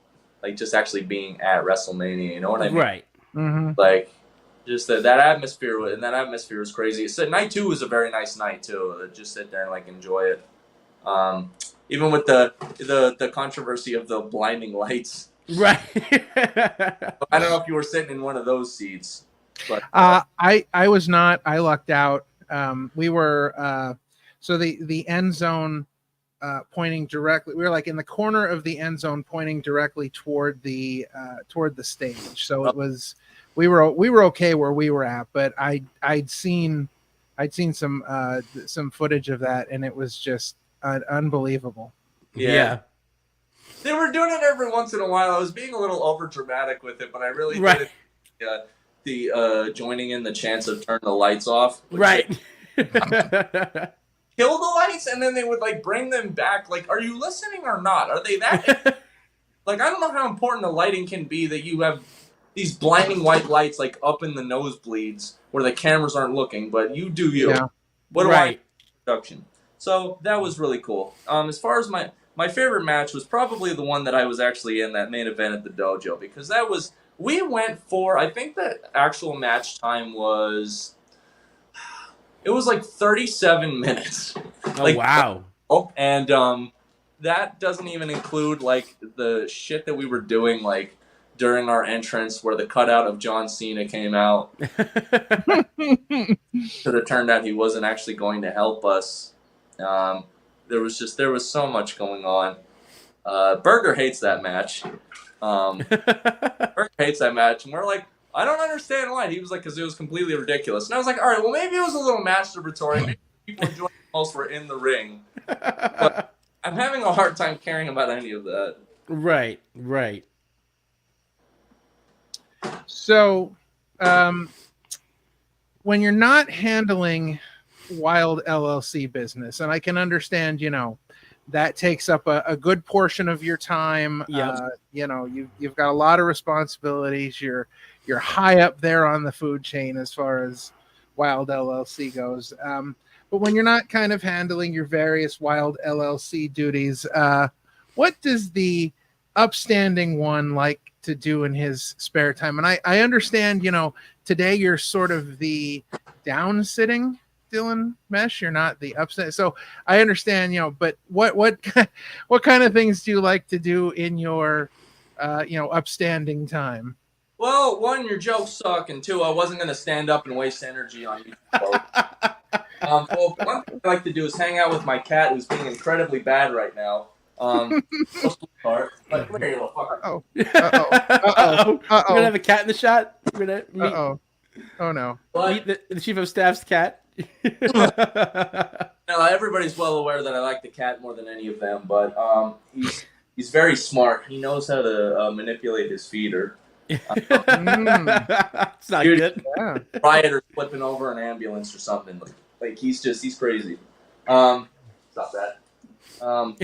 just actually being at WrestleMania? You know what I mean? Right. Mm-hmm. Like, just that atmosphere was crazy. So night 2 was a very nice night too. Just sit there and like enjoy it. Even with the controversy of the blinding lights. Right. I don't know if you were sitting in one of those seats, but I was not. I lucked out. We were so the end zone pointing directly. We were like in the corner of the end zone, pointing directly toward the stage. So it was. We were okay where we were at, but I'd seen some footage of that, and it was just unbelievable. Yeah. They were doing it every once in a while. I was being a little over dramatic with it, but I really right. did the joining in the chance of turn the lights off. Right. Kill the lights, and then they would like bring them back. Like, are you listening or not? Are they that? Like, I don't know how important the lighting can be that you have these blinding white lights like up in the nosebleeds where the cameras aren't looking, but you do you. Yeah. What do right. production? So that was really cool. As far as my favorite match was probably the one that I was actually in, that main event at the dojo, because we went for, I think the actual match time was, it was like 37 minutes. Oh, like, wow. And that doesn't even include like the shit that we were doing like during our entrance where the cutout of John Cena came out. Could have turned out he wasn't actually going to help us. There was so much going on. Berger hates that match. Berger hates that match, and we're like, I don't understand why. He was like, because it was completely ridiculous. And I was like, all right, well, maybe it was a little masturbatory. Maybe people enjoying the most were in the ring. But I'm having a hard time caring about any of that. Right. So, when you're not handling Wilde LLC business, and I can understand, that takes up a good portion of your time. Yeah. You've got a lot of responsibilities. You're high up there on the food chain as far as Wilde LLC goes. But when you're not kind of handling your various Wilde LLC duties, what does the upstanding one like to do in his spare time? And I understand, today you're sort of the down sitting Dylan Mesh. You're not the upstanding. So I understand, but what kind of things do you like to do in your, upstanding time? Well, one, your jokes suck, and two, I wasn't going to stand up and waste energy on you. Well, one thing I like to do is hang out with my cat, who's being incredibly bad right now. Like, come here, you little fucker. Oh. We're gonna have a cat in the shot. We're gonna meet, oh no. meet the chief of staff's cat. Now, everybody's well aware that I like the cat more than any of them, but he's very smart. He knows how to manipulate his feeder. It's not good. Yeah. Rioters flipping over an ambulance or something. Like he's crazy. Stop that. Hanging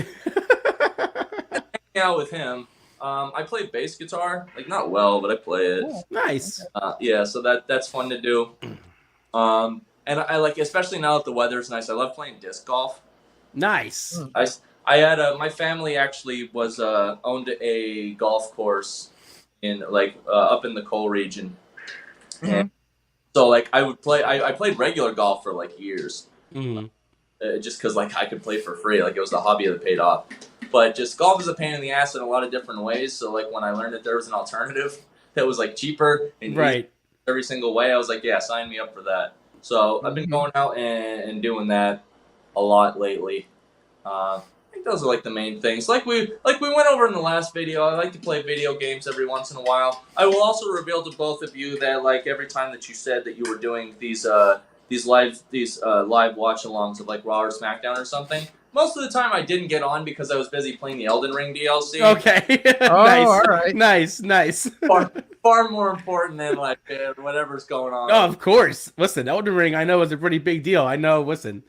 out with him. I play bass guitar, like not well, but I play it. Oh, nice. Yeah, so that's fun to do. And I like, especially now that the weather's nice, I love playing disc golf. Nice. I had my family actually was owned a golf course in up in the coal region. Mm-hmm. And so like I would play. I played regular golf for like years. Mm-hmm. Just because like I could play for free, like it was the hobby that paid off. But just golf is a pain in the ass in a lot of different ways. So like when I learned that there was an alternative that was like cheaper and right, every single way. I was like, yeah, sign me up for that. So I've been going out and doing that a lot lately. I think those are like the main things. Like we went over in the last video, I like to play video games every once in a while. I will also reveal to both of you that like every time that you said that you were doing these live watch-alongs of like Raw or SmackDown or something, most of the time I didn't get on because I was busy playing the Elden Ring DLC. Okay. Nice. All right. Nice. Far more important than like whatever's going on. Oh, of course. Listen, Elden Ring I know is a pretty big deal. I know. Listen,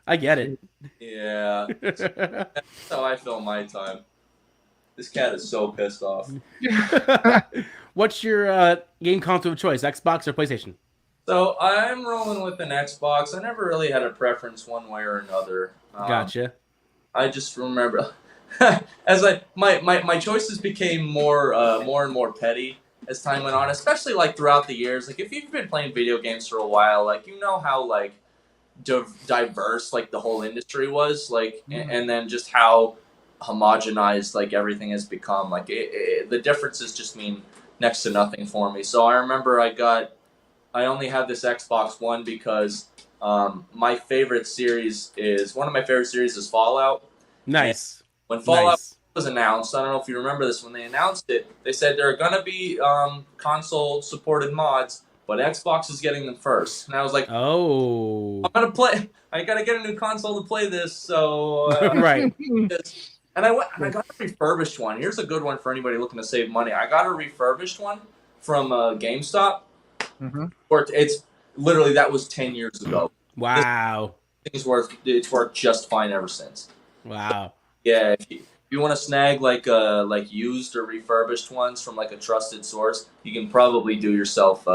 I get it. Yeah. That's how I fill my time. This cat is so pissed off. What's your game console of choice, Xbox or PlayStation? So I'm rolling with an Xbox. I never really had a preference one way or another. Gotcha. I just remember as my choices became more and more petty as time went on, especially like throughout the years. Like if you've been playing video games for a while, like you know how like diverse like the whole industry was, like and then just how homogenized like everything has become. Like the differences just mean next to nothing for me. So I remember I only have this Xbox One because one of my favorite series is Fallout. Nice. And when Fallout was announced, I don't know if you remember this, when they announced it, they said there are going to be console supported mods, but Xbox is getting them first. And I was like, oh, I'm going to play. I got to get a new console to play this. So right. And I went and I got a refurbished one. Here's a good one for anybody looking to save money. I got a refurbished one from GameStop. It's literally, that was 10 years ago. Wow. It's worked just fine ever since. Wow. Yeah, if you want to snag like used or refurbished ones from like a trusted source, you can probably do yourself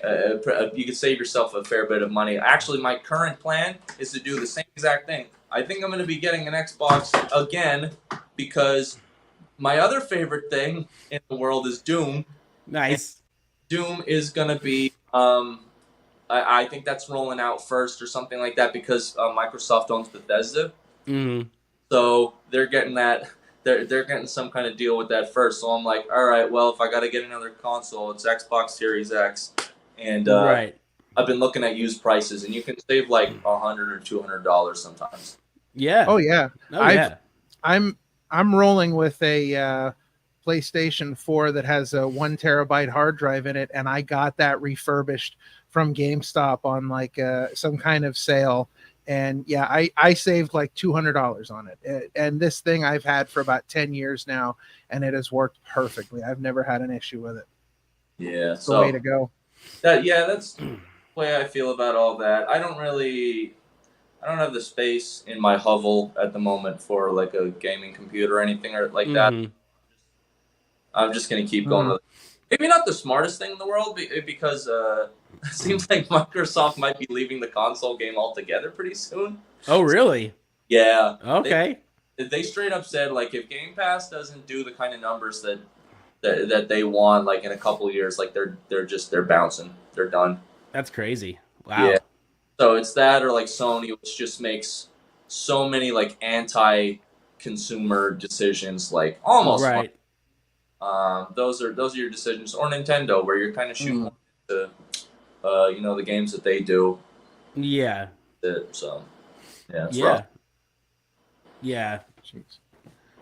you could save yourself a fair bit of money. Actually, my current plan is to do the same exact thing. I think I'm going to be getting an Xbox again because my other favorite thing in the world is Doom. Nice. Doom is going to be I think that's rolling out first or something like that because Microsoft owns Bethesda. So they're getting that. They're getting some kind of deal with that first. So I'm like, all right, well, if I got to get another console, it's Xbox Series X. And right. I've been looking at used prices, and you can save like $100 or $200 sometimes. Yeah. Oh yeah. Yeah. I'm rolling with a PlayStation 4 that has a 1 terabyte hard drive in it, and I got that refurbished from GameStop on like some kind of sale. And yeah, I saved like $200 on it. And this thing I've had for about 10 years now, and it has worked perfectly. I've never had an issue with it. Yeah, it's the way to go. That's the way I feel about all that. I don't have the space in my hovel at the moment for like a gaming computer or anything like that. I'm just gonna keep going with it. Maybe not the smartest thing in the world because it seems like Microsoft might be leaving the console game altogether pretty soon. Oh, really? Yeah. Okay. They straight up said like if Game Pass doesn't do the kind of numbers that they want like in a couple of years, like they're bouncing. They're done. That's crazy. Wow. Yeah. So it's that or like Sony, which just makes so many like anti-consumer decisions, like almost right. Those are your decisions, or Nintendo, where you're kind of shooting to, the games that they do. Yeah. So, yeah. Rough. Yeah. Jeez.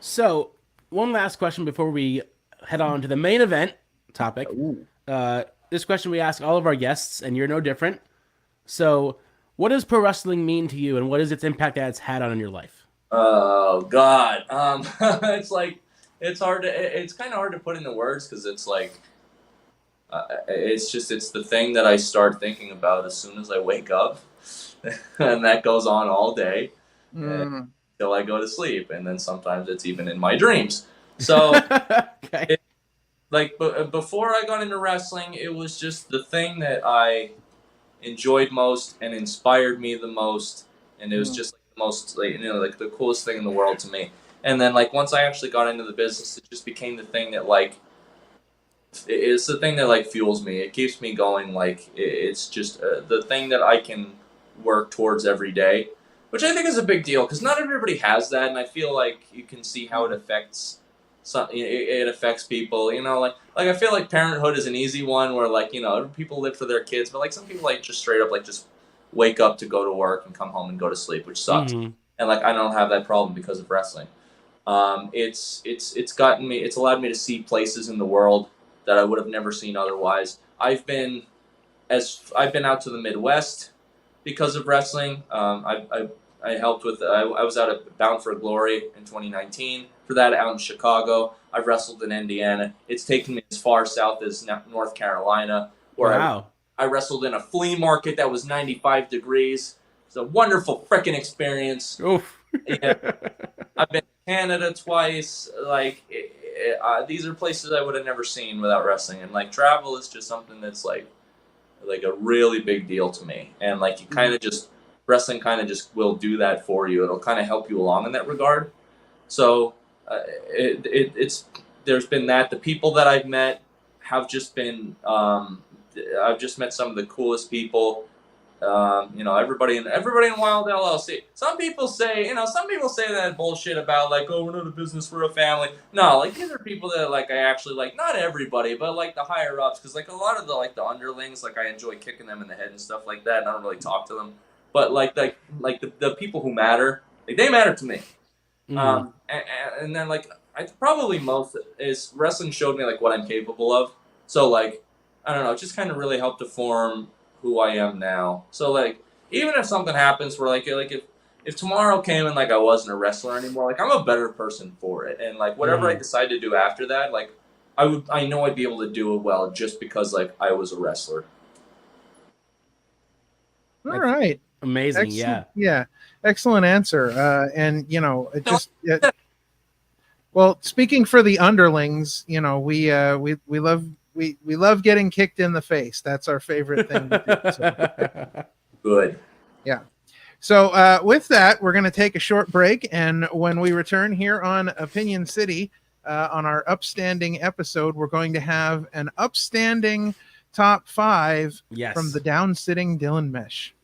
So, one last question before we head on to the main event topic. This question we ask all of our guests, and you're no different. So, what does pro wrestling mean to you, and what is its impact that it's had on your life? Oh God, it's kind of hard to put into words because it's like, it's the thing that I start thinking about as soon as I wake up, and that goes on all day until I go to sleep, and then sometimes it's even in my dreams. So, okay. Before I got into wrestling, it was just the thing that I enjoyed most and inspired me the most, and it was just like the most like the coolest thing in the world to me. And then like once I actually got into the business, it just became the thing that like it's the thing that like fuels me. It keeps me going. Like it's just the thing that I can work towards every day, which I think is a big deal because not everybody has that, and I feel like you can see how it affects it affects people. Like I feel like parenthood is an easy one where like people live for their kids, but like some people like just straight up like just wake up to go to work and come home and go to sleep, which sucks. Mm-hmm. And like I don't have that problem because of wrestling. It's allowed me to see places in the world that I would have never seen otherwise. I've been out to the Midwest because of wrestling. I helped with I was out at Bound for Glory in 2019 for that out in Chicago. I've wrestled in Indiana. It's taken me as far south as North Carolina, where Wow. I wrestled in a flea market that was 95 degrees. It's a wonderful freaking experience. Oof. Yeah. I've been to Canada twice. Like these are places I would have never seen without wrestling, and like travel is just something that's like a really big deal to me. And like you kind of just wrestling kind of just will do that for you. It'll kind of help you along in that regard. So there's been that. The people that I've met have just been I've just met some of the coolest people. Everybody in Wilde LLC. Some people say that bullshit about like, oh, we're not a business, we're a family. No, like these are people that like I actually like. Not everybody, but like the higher ups, because like a lot of the underlings, like I enjoy kicking them in the head and stuff like that. And I don't really talk to them, but like the people who matter, like they matter to me. Mm-hmm. And then like I probably most is wrestling showed me like what I'm capable of. So like I don't know, it just kind of really helped to form who I am now. So like even if something happens where like if tomorrow came and like I wasn't a wrestler anymore, like I'm a better person for it. And like whatever I decide to do after that, like I know I'd be able to do it well just because like I was a wrestler. All right. Amazing. Excellent. Yeah. Excellent answer. And it just well, speaking for the underlings, we love getting kicked in the face. That's our favorite thing to do. So. Good. Yeah. So with that, we're going to take a short break. And when we return here on Opinion City, on our Upstanding episode, we're going to have an Upstanding top 5 from the down sitting Dylan Mesh.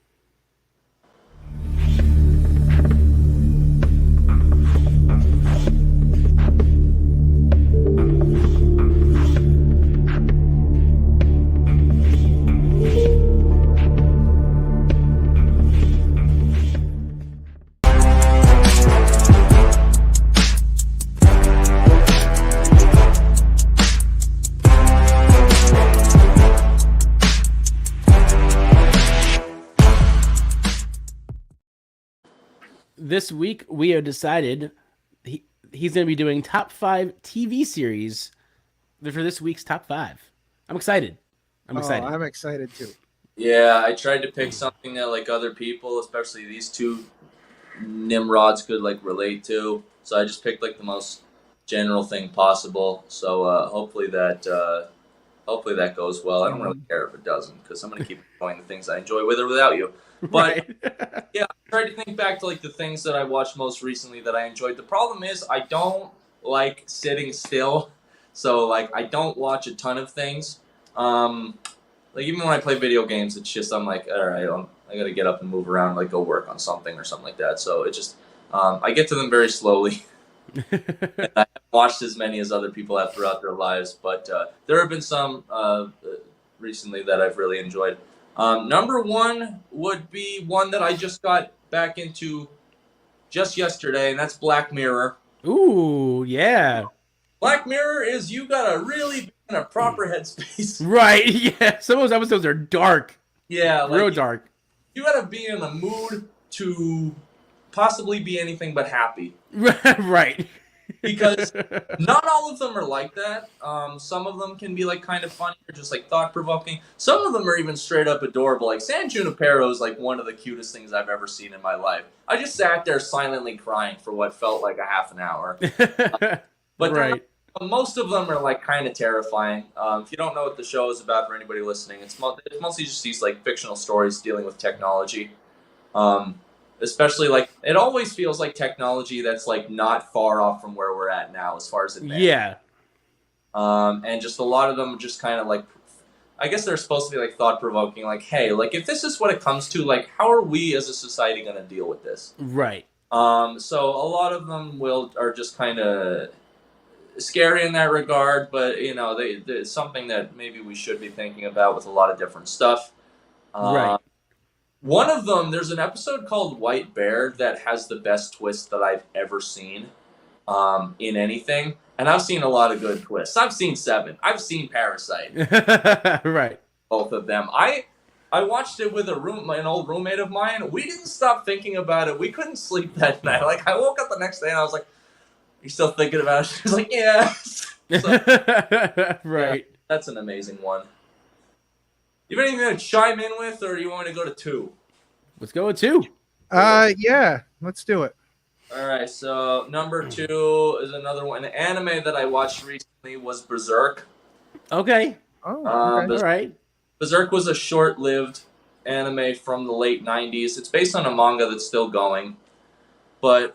This week, we have decided he's going to be doing top 5 TV series for this week's top 5. I'm excited. I'm excited too. Yeah, I tried to pick something that like other people, especially these two Nimrods, could like relate to. So I just picked like the most general thing possible. So hopefully that goes well. I don't really care if it doesn't, because I'm going to keep enjoying the things I enjoy with or without you. But yeah, I tried to think back to like the things that I watched most recently that I enjoyed. The problem is I don't like sitting still, so like I don't watch a ton of things. Like even when I play video games, it's just I'm like, all right, I gotta get up and move around, like go work on something or something like that. So it just I get to them very slowly. And I haven't watched as many as other people have throughout their lives, but there have been some recently that I've really enjoyed. Number 1 would be one that I just got back into just yesterday, and that's Black Mirror. Ooh, yeah. Black Mirror is you gotta really be in a proper headspace. Right, yeah. Some of those episodes are dark. Yeah, like, real dark. You gotta be in the mood to possibly be anything but happy. Right. Because not all of them are like that. Some of them can be like kind of funny or just like thought provoking. Some of them are even straight up adorable. Like San Junipero is like one of the cutest things I've ever seen in my life. I just sat there silently crying for what felt like a half an hour. But right. Most of them are like kind of terrifying. If you don't know what the show is about for anybody listening, it's mostly just these like fictional stories dealing with technology. Especially like it always feels like technology that's like not far off from where we're at now as far as advanced. Yeah. And just a lot of them are just kind of like, I guess they're supposed to be like thought provoking. Like, hey, like if this is what it comes to, like how are we as a society going to deal with this? Right. So a lot of them are just kind of scary in that regard, but you know, it's something that maybe we should be thinking about with a lot of different stuff. Right. One of them, there's an episode called White Bear that has the best twist that I've ever seen in anything. And I've seen a lot of good twists. I've seen Seven. I've seen Parasite. Right. Both of them. I watched it with an old roommate of mine. We didn't stop thinking about it. We couldn't sleep that night. Like, I woke up the next day and I was like, "You still thinking about it?" She's like, "Yeah." So, right. Yeah, that's an amazing one. You have anything to chime in with, or do you want me to go to 2? Let's go with 2. Yeah, let's do it. All right, so number 2 is another one. An anime that I watched recently was Berserk. Okay. Oh, okay. All right. Berserk was a short-lived anime from the late 90s. It's based on a manga that's still going. But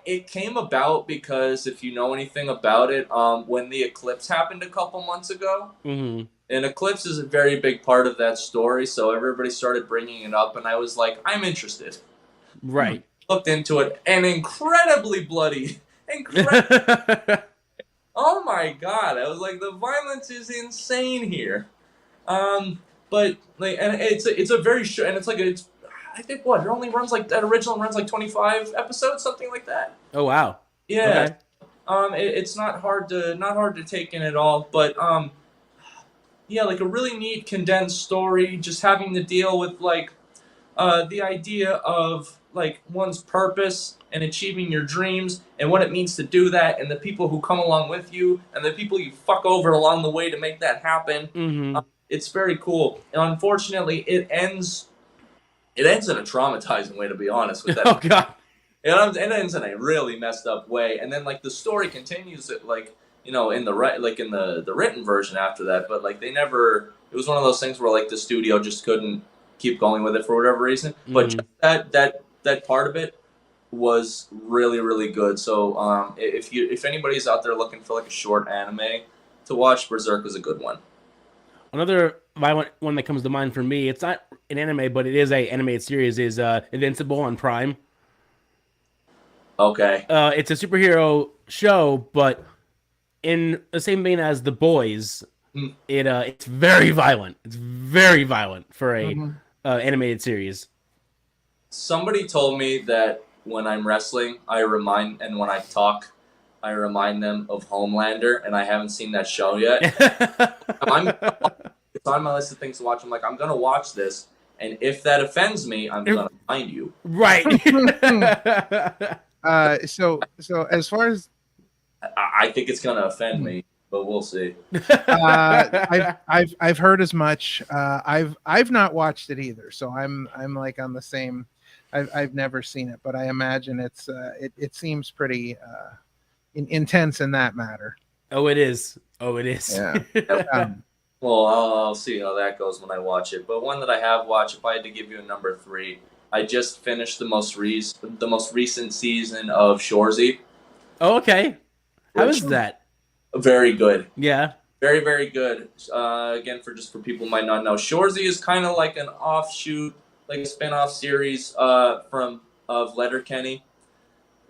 it came about because, if you know anything about it, when the eclipse happened a couple months ago, an eclipse is a very big part of that story, so everybody started bringing it up, and I was like, I'm interested. Right. Looked into it, and incredibly bloody. Oh my god! I was like, the violence is insane here. But like, and it's a very short, and it's I think it only runs like that original runs like 25 episodes, something like that. Oh wow! Yeah. Okay. It's not hard to take in at all, but yeah, like a really neat condensed story, just having to deal with like the idea of like one's purpose and achieving your dreams and what it means to do that, and the people who come along with you and the people you fuck over along the way to make that happen. It's very cool. And unfortunately, it ends in a traumatizing way, to be honest with that. Oh god. It ends in a really messed up way, and then like the story continues like, you know, in the written version after that, but like it was one of those things where like the studio just couldn't keep going with it for whatever reason. But just that part of it was really, really good. So if anybody's out there looking for like a short anime to watch, Berserk is a good one. Another violent one that comes to mind for me, it's not an anime, but it is a animated series, is Invincible on Prime. Okay. It's a superhero show, but in the same vein as The Boys, it's very violent. It's very violent for a animated series. Somebody told me that when I'm wrestling, and when I talk, I remind them of Homelander, and I haven't seen that show yet. It's on my list of things to watch. I'm like, I'm gonna watch this, and if that offends me, I'm gonna find you. Right. So as far as I think it's gonna offend me, but we'll see. I've heard as much. I've not watched it either, so I'm like on the same. I've never seen it, but I imagine it seems pretty intense in that matter. Oh, it is. Yeah. Well, I'll see how that goes when I watch it. But one that I have watched, if I had to give you a number 3, I just finished the most recent season of Shorzy. Oh, okay. How is that? Very good. Yeah. Very, very good. Again, for people who might not know, Shorzy is kind of like an offshoot, like a spin-off series of Letterkenny,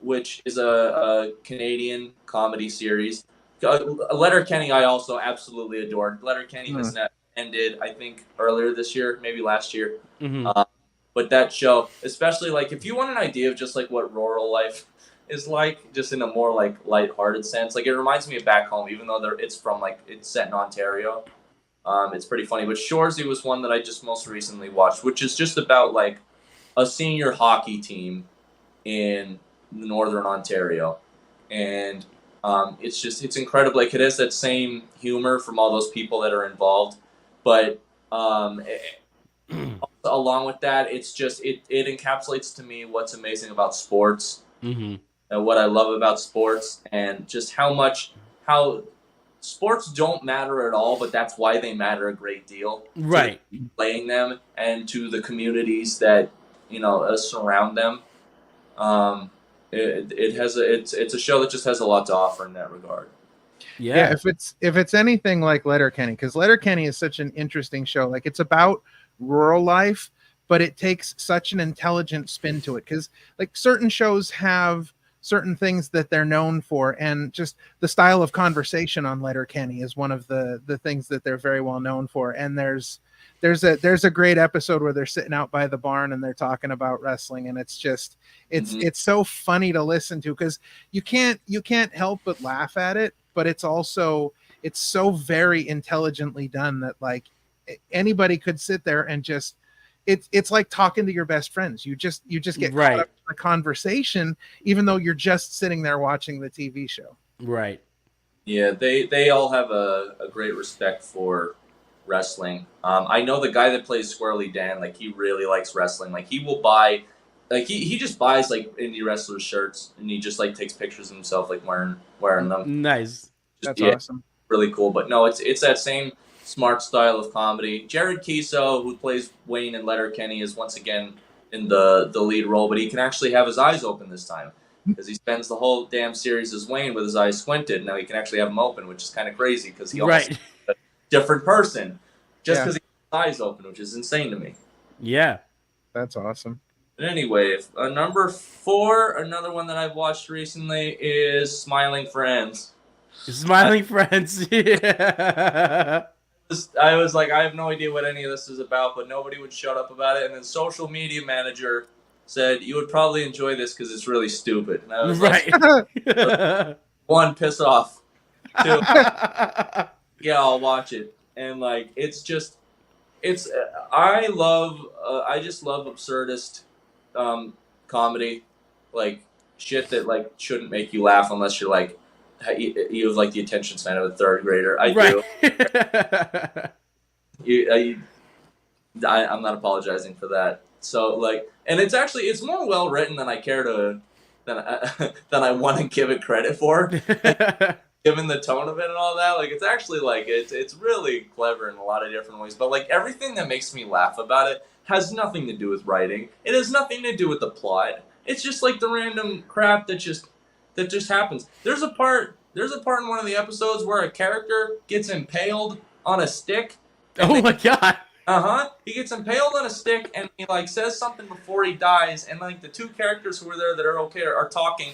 which is a Canadian comedy series. Letterkenny I also absolutely adored. Letterkenny has ended, I think, earlier this year, maybe last year. But that show, especially like if you want an idea of just like what rural life is like, just in a more like lighthearted sense, like it reminds me of Back Home, even though it's set in Ontario. It's pretty funny. But Shorzy was one that I just most recently watched, which is just about like a senior hockey team in Northern Ontario, and it's incredible. Like it has that same humor from all those people that are involved, but along with that, it's just it encapsulates to me what's amazing about sports, and what I love about sports, and just how sports don't matter at all, but that's why they matter a great deal. Right, playing them and to the communities that surround them. It's a show that just has a lot to offer in that regard. Yeah, if it's anything like Letterkenny, because Letterkenny is such an interesting show. Like it's about rural life, but it takes such an intelligent spin to it. Because like certain shows have certain things that they're known for, and just the style of conversation on Letterkenny is one of the things that they're very well known for. And there's a great episode where they're sitting out by the barn and they're talking about wrestling, and it's just it's so funny to listen to, because you can't help but laugh at it, but it's so very intelligently done that like anybody could sit there and just it's like talking to your best friends. You just get caught up in a conversation, even though you're just sitting there watching the TV show. Right. Yeah, they all have a great respect for wrestling. I know the guy that plays Squirrely Dan, like he really likes wrestling. Like he will buy, like he just buys like indie wrestlers shirts, and he just like takes pictures of himself like wearing them. Nice. That's awesome. Really cool. But no, it's that same smart style of comedy. Jared Kiso, who plays Wayne in Letterkenny, is once again in the lead role, but he can actually have his eyes open this time, because he spends the whole damn series as Wayne with his eyes squinted. Now he can actually have them open, which is kind of crazy, because he almost is a different person just because he has his eyes open, which is insane to me. Yeah. That's awesome. But anyway, number 4, another one that I've watched recently is Smiling Friends. Smiling Friends. Yeah. I was like, I have no idea what any of this is about, but nobody would shut up about it. And then social media manager said, you would probably enjoy this because it's really stupid. And I was like, 1, piss off. 2, yeah, I'll watch it. And like, I just love absurdist comedy, like shit that like shouldn't make you laugh unless you're like, you have like the attention span of a 3rd grader. I do. I'm not apologizing for that. So like, and it's more well written than I care to than I want to give it credit for. Given the tone of it and all that, like it's actually like it's really clever in a lot of different ways. But like everything that makes me laugh about it has nothing to do with writing. It has nothing to do with the plot. It's just like the random crap that just happens. There's a part in one of the episodes where a character gets impaled on a stick. Oh my god. He gets impaled on a stick, and he like says something before he dies, and like the 2 characters who are there that are okay are talking,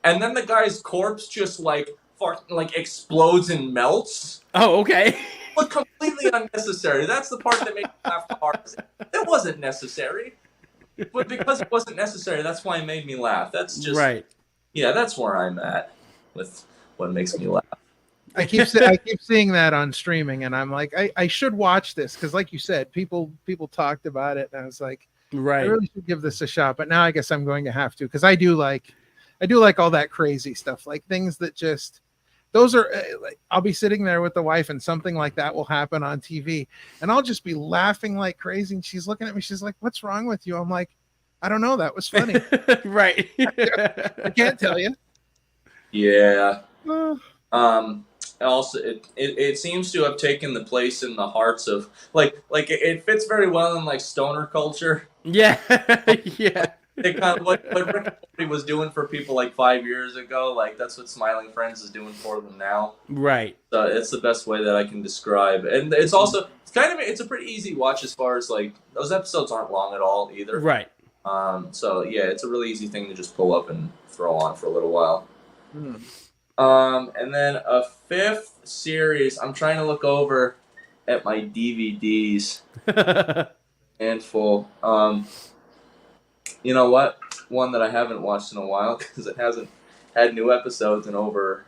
and then the guy's corpse just like explodes and melts. Oh, okay. But completely unnecessary. That's the part that made me laugh the hardest. It wasn't necessary. But because it wasn't necessary, that's why it made me laugh. That's just right. Yeah, that's where I'm at with what makes me laugh. I keep seeing that on streaming, and I'm like, I should watch this, because like you said, people talked about it, and I was like, I really should give this a shot. But now I guess I'm going to have to, because I do like all that crazy stuff, like things that just, those are like, I'll be sitting there with the wife and something like that will happen on TV, and I'll just be laughing like crazy, and she's looking at me, she's like, what's wrong with you? I'm like, I don't know, that was funny. Right. I can't tell you. Yeah. Also, it seems to have taken the place in the hearts of like it fits very well in like stoner culture. Yeah. Yeah. It kind of what Rick and Morty was doing for people like 5 years ago. Like that's what Smiling Friends is doing for them now. Right. So it's the best way that I can describe. And it's also it's a pretty easy watch as far as like those episodes aren't long at all either. Right. So yeah, it's a really easy thing to just pull up and throw on for a little while. And then a 5th series. I'm trying to look over at my DVDs. Handful. You know what? One that I haven't watched in a while because it hasn't had new episodes in over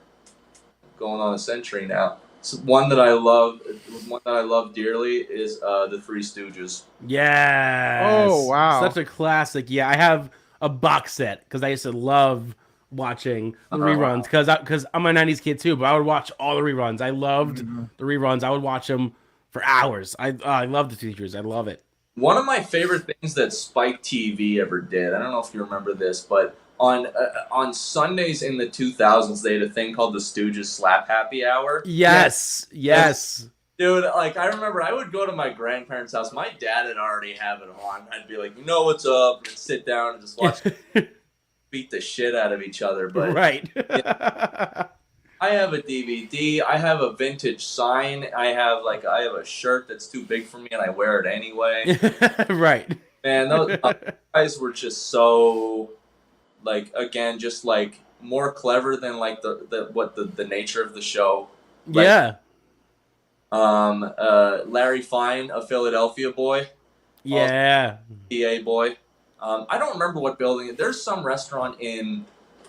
going on a century now. So one that I love dearly is The Three Stooges. Yes. Oh wow. Such a classic. Yeah, I have a box set because I used to love watching the reruns because I'm a 90s kid too, but I would watch all the reruns. I loved the reruns. I would watch them for hours. I love the features. I love it. One of my favorite things that Spike TV ever did, I don't know if you remember this, but on Sundays in the 2000s, they had a thing called the Stooges Slap Happy Hour. Yes. Dude, like, I remember I would go to my grandparents' house. My dad had already have it on. I'd be like, you know what's up? And sit down and just watch beat the shit out of each other. But yeah. I have a DVD. I have a vintage sign. I have a shirt that's too big for me, and I wear it anyway. Right. Man, those guys were just so, like, again, just like more clever than like the nature of the show. Like, Yeah. Larry Fine, a Philadelphia boy. Yeah. PA boy. I don't remember what building. There's some restaurant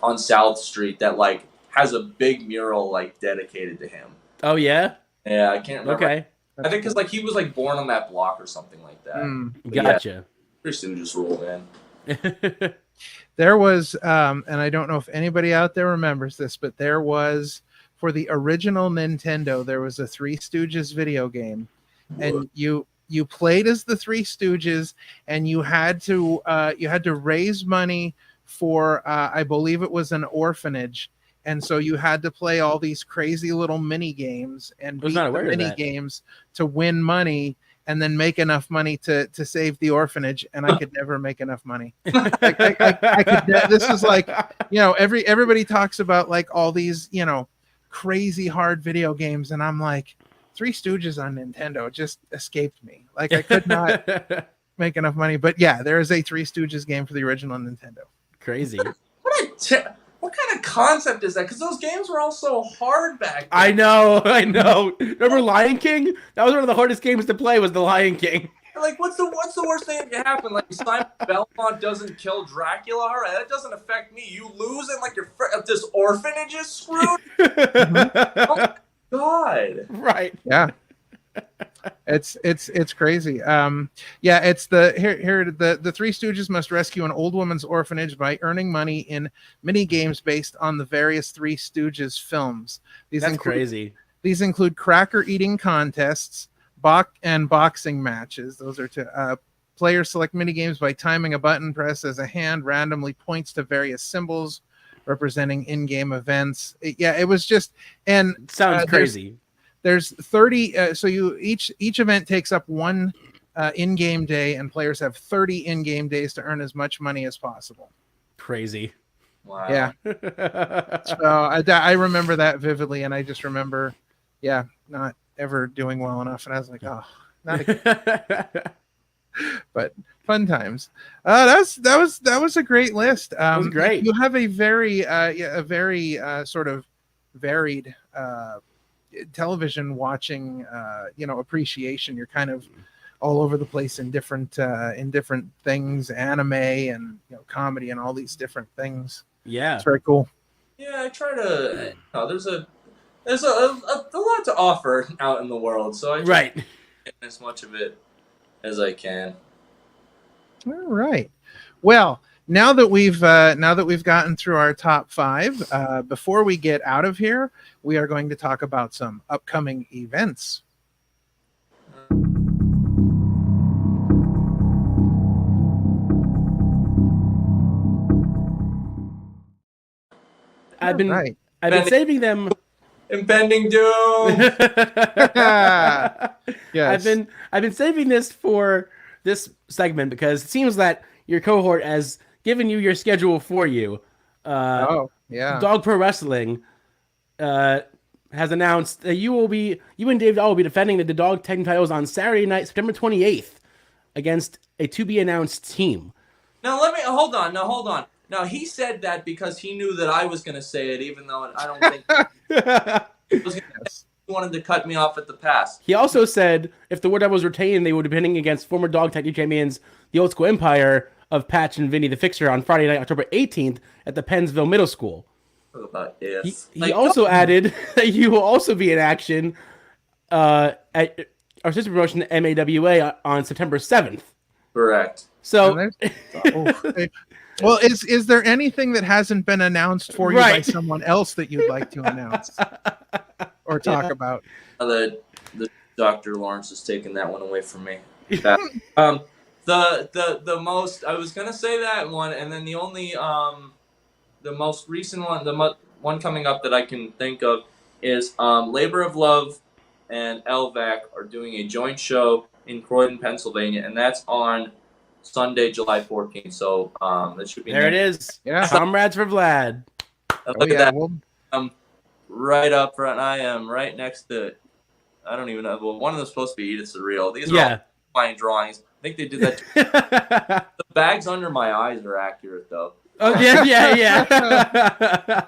on South Street that like has a big mural like dedicated to him. Oh yeah. Yeah, I can't remember. Okay. I think because like he was like born on that block or something like that. Gotcha. Yeah, Three Stooges rule, man. There was, and I don't know if anybody out there remembers this, but there was, for the original Nintendo, there was a Three Stooges video game, and you played as the Three Stooges, and you had to raise money for, I believe it was an orphanage, and so you had to play all these crazy little mini games and beat the mini games to win money. And then make enough money to save the orphanage, and I could never make enough money. I could. This is like, everybody talks about like all these, crazy hard video games, and I'm like, Three Stooges on Nintendo just escaped me. Like I could not make enough money. But yeah, there is a Three Stooges game for the original Nintendo. Crazy. What kind of concept is that? Because those games were all so hard back then. I know. Remember Lion King? That was one of the hardest games to play. Was the Lion King? Like, what's the worst thing that can happen? Like, Simon Belmont doesn't kill Dracula. All right, that doesn't affect me. You lose, and like this orphanage is screwed. Oh my God! Right? Yeah. It's crazy. It's the Three Stooges must rescue an old woman's orphanage by earning money in mini games based on the various Three Stooges films. That's crazy. These include cracker eating contests, boxing matches. Those are to players select mini games by timing a button press as a hand randomly points to various symbols representing in-game events. It was just sounds crazy. There's 30, so each event takes up one in-game day, and players have 30 in-game days to earn as much money as possible. Crazy. Wow. Yeah. So I remember that vividly, and I just remember, not ever doing well enough, and I was like, oh, not again. But fun times. That was a great list. That was great. You have a very sort of varied television watching appreciation. You're kind of all over the place in different things, anime and comedy and all these different things. Yeah, it's very cool. Yeah, I try to. There's a lot to offer out in the world, so I try to get as much of it as I can. All right. Well, now that we've gotten through our top 5, before we get out of here, we are going to talk about some upcoming events. I've been saving them. Impending doom. Yes. I've been saving this for this segment because it seems that your cohort has given you your schedule for you. Dog Pro Wrestling has announced that you and Dave Dahl will be defending the Dog Tag Team titles on Saturday night, September 28th, against a to-be-announced team. Now, hold on. Now, he said that because he knew that I was going to say it, even though I don't think he wanted to cut me off at the pass. He also said if the War Devils retained, they would be defending against former Dog Tag Team champions, the Old School Empire of Patch and Vinny the Fixer on Friday night, October 18th at the Pennsville Middle School. He also added that you will also be in action at our sister promotion, MAWA, on September 7th. Correct. So, well, is there anything that hasn't been announced for you by someone else that you'd like to announce or talk about? The Dr. Lawrence has taken that one away from me. The most, I was gonna say that one, and then the only the most recent one, one coming up that I can think of is Labor of Love and LVAC are doing a joint show in Croydon, Pennsylvania, and that's on Sunday, July 14th. So that should be there. It is. Yeah, comrades for Vlad. Look at that. I'm right up front. I am right next to it. I don't even know. Well, one of them is supposed to be Edith Surreal. These are all fine drawings. I think they did that. The bags under my eyes are accurate, though. Oh yeah.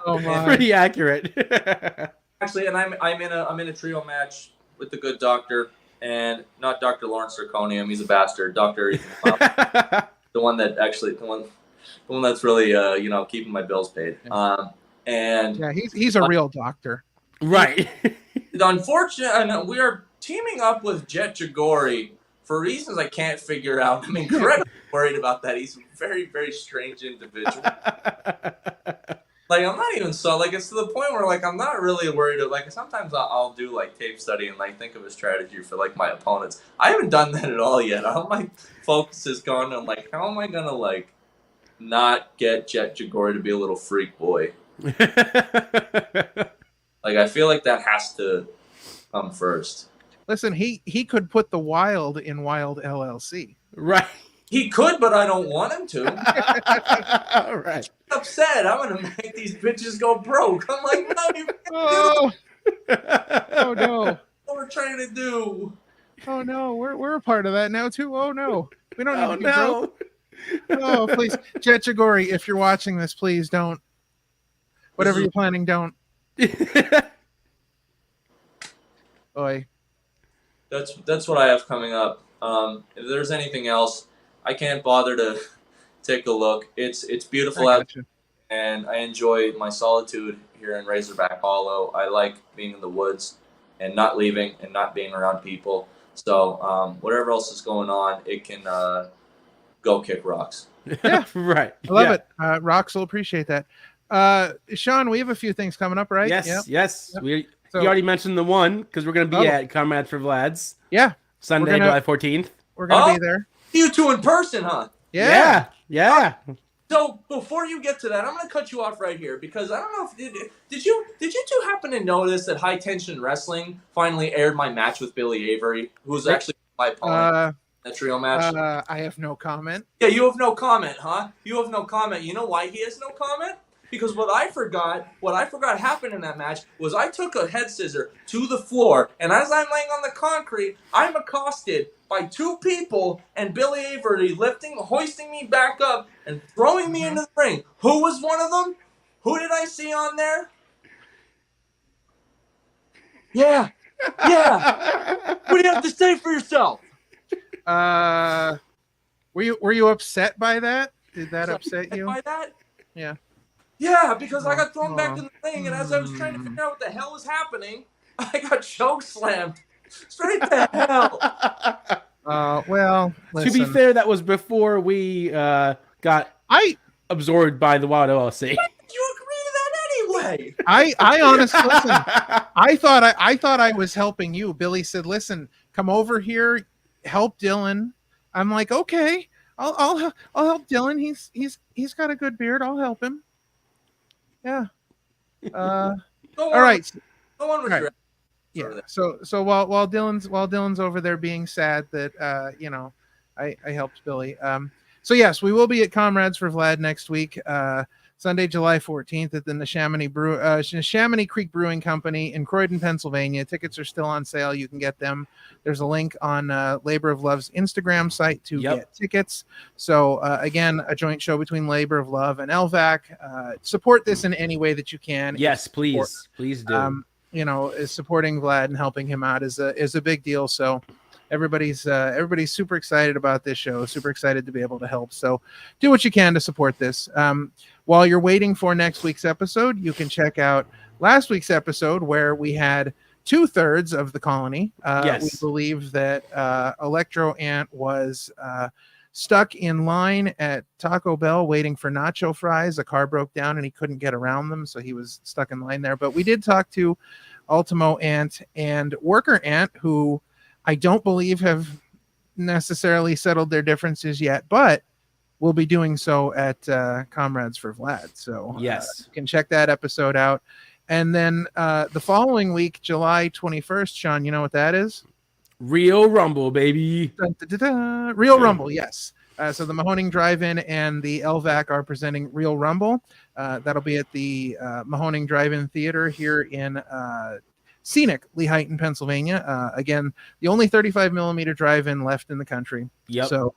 Oh, my. Pretty accurate. Actually, and I'm in a trio match with the good doctor, and not Dr. Lawrence Zirconium. He's a bastard. Dr. Ethan Cloud, the one that's really keeping my bills paid. And yeah, he's a real doctor. Right. Unfortunately, we are teaming up with Jet Jagori for reasons I can't figure out. I'm incredibly worried about that. He's a very, very strange individual. Like, I'm not even so, like, it's to the point where, like, I'm not really worried. Like, sometimes I'll do, like, tape study and, like, think of a strategy for, like, my opponents. I haven't done that at all yet. All my focus has gone on, like, how am I going to, like, not get Jet Jagori to be a little freak boy? Like, I feel like that has to come first. Listen, he could put the Wilde in Wilde LLC. Right. He could, but I don't want him to. All right. I'm upset. I'm going to make these bitches go broke. I'm like, no, you can't Oh, do oh no. what we're trying to do. Oh no, we're a part of that now too. Oh no. We don't need to be no. broke. Oh, please. Jet Jagori, if you're watching this, please don't. Whatever you're planning, don't. Oy. That's what I have coming up. If there's anything else, I can't bother to take a look. It's beautiful out, and I enjoy my solitude here in Razorback Hollow. I like being in the woods and not leaving and not being around people. So whatever else is going on, it can go kick rocks. Yeah, right. I love it. Rox will appreciate that. Sean, we have a few things coming up, right? Yes. Yep. You So- already mentioned the one because we're going to be at Comrades for Vlad's. Yeah. Sunday, July 14th. We're going to be there. You two in person, huh? Yeah. So before you get to that, I'm going to cut you off right here because I don't know if did you two happen to notice that High Tension Wrestling finally aired my match with Billy Avery, who was actually my opponent in the trio match? I have no comment. Yeah, you have no comment, huh? You have no comment. You know why he has no comment? Because what I forgot happened in that match was I took a head scissor to the floor, and as I'm laying on the concrete, I'm accosted by two people and Billy Avery hoisting me back up and throwing me into the ring. Who was one of them? Who did I see on there? Yeah. What do you have to say for yourself? Were you upset by that? Did that upset you? By that? Yeah. Yeah, because I got thrown back in the ring, and as I was trying to figure out what the hell was happening, I got choke slammed straight to hell. Well, listen. To be fair, that was before we got absorbed by the Wild LLC. You agree to that anyway? I honestly listen. I thought I was helping you. Billy said, "Listen, come over here, help Dylan." I'm like, "Okay, I'll help Dylan. He's got a good beard. I'll help him." Yeah. All right. Go on with your. Yeah. So while Dylan's over there being sad that I helped Billy. So yes, we will be at Comrades for Vlad next week, Sunday, July 14th at the Neshaminy Creek Brewing Company in Croydon, Pennsylvania. Tickets are still on sale. You can get them. There's a link on Labor of Love's Instagram site to get tickets. So again, a joint show between Labor of Love and LVAC. Support this in any way that you can. Yes, please do. Supporting Vlad and helping him out is a big deal. So everybody's super excited about this show, super excited to be able to help. So do what you can to support this. While you're waiting for next week's episode, you can check out last week's episode where we had 2/3 of the colony. We believe that Electro Ant was stuck in line at Taco Bell waiting for nacho fries. A car broke down and he couldn't get around them, so he was stuck in line there. But we did talk to Ultimo Ant and Worker Ant, who I don't believe have necessarily settled their differences yet, but we'll be doing so at Comrades for Vlad. So you can check that episode out. And then the following week, July 21st, Sean, you know what that is? Real Rumble, baby. Dun, dun, dun, dun. Real Rumble, yes. So the Mahoning Drive-In and the LVAC are presenting Real Rumble. That'll be at the Mahoning Drive-In Theater here in scenic Lehighton, Pennsylvania. Again, the only 35mm drive-in left in the country. Yep. So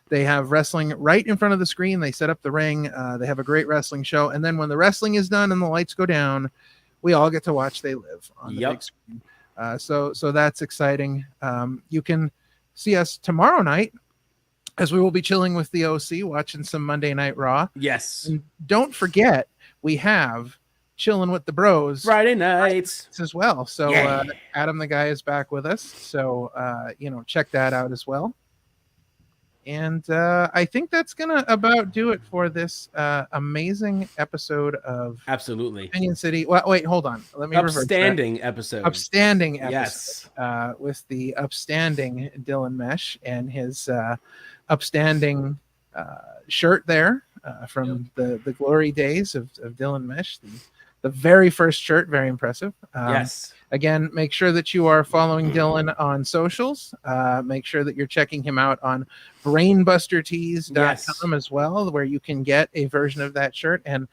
they have wrestling right in front of the screen. They set up the ring. They have a great wrestling show. And then when the wrestling is done and the lights go down, we all get to watch They Live on the big screen. So that's exciting. You can see us tomorrow night, as we will be chilling with the OC, watching some Monday Night Raw. Yes. And don't forget, we have Chilling with the Bros Friday nights as well. So Adam the Guy is back with us. So, check that out as well. And I think that's going to about do it for this amazing episode of Absolutely Opinion City. Well, wait, hold on. Let me Upstanding episode. Upstanding episode. Yes. With the upstanding Dylan Mesh and his upstanding shirt there from the glory days of Dylan Mesh. The very first shirt, very impressive. Yes. Again, make sure that you are following Dylan on socials. Make sure that you're checking him out on brainbustertees.com as well, where you can get a version of that shirt and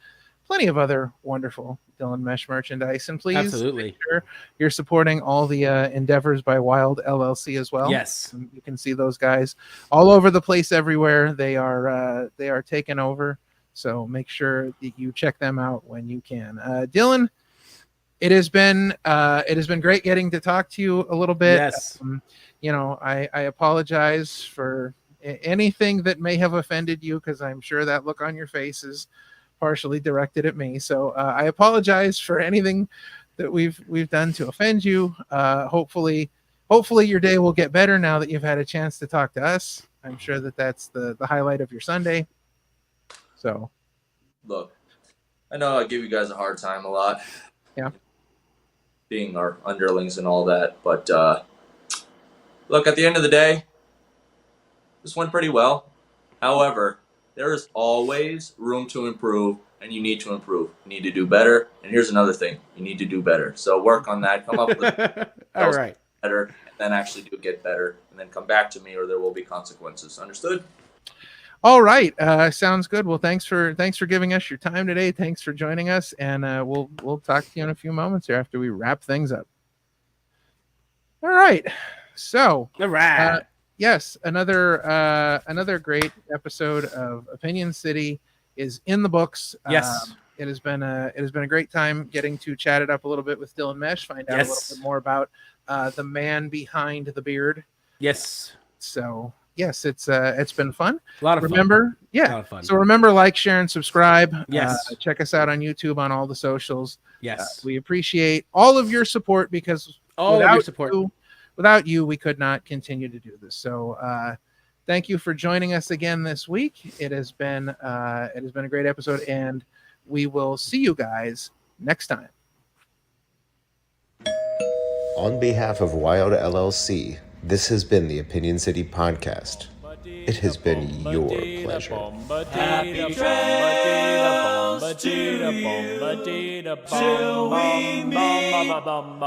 plenty of other wonderful Dylan Mesh merchandise. And please make sure you're supporting all the endeavors by Wilde LLC as well. Yes. You can see those guys all over the place everywhere. They are taking over. So make sure that you check them out when you can. Dylan, it has been great getting to talk to you a little bit. Yes. I apologize for anything that may have offended you, because I'm sure that look on your face is partially directed at me. So I apologize for anything that we've done to offend you. Hopefully your day will get better now that you've had a chance to talk to us. I'm sure that that's the highlight of your Sunday. So, look, I know I give you guys a hard time a lot. Yeah. Being our underlings and all that. But look, at the end of the day, this went pretty well. However, there is always room to improve, and you need to improve. You need to do better. And here's another thing. You need to do better. So work on that. Come up with all right. Better, and then actually do get better, and then come back to me, or there will be consequences. Understood? All right. Sounds good. Well, thanks for giving us your time today. Thanks for joining us, and we'll talk to you in a few moments here after we wrap things up. All right. So, all right. Yes, another great episode of Opinion City is in the books. Yes. It has been a great time getting to chat it up a little bit with Dylan Mesh, find out a little bit more about the man behind the beard. Yes. So yes, it's been fun. A lot of fun. Yeah. A lot of fun. So remember, like, share, and subscribe. Yes. Check us out on YouTube on all the socials. Yes. We appreciate all of your support, because without you, we could not continue to do this. So thank you for joining us again this week. It has been a great episode, and we will see you guys next time. On behalf of Wilde LLC, this has been the Opinion City Podcast. It has been your pleasure. Happy trails till we meet again.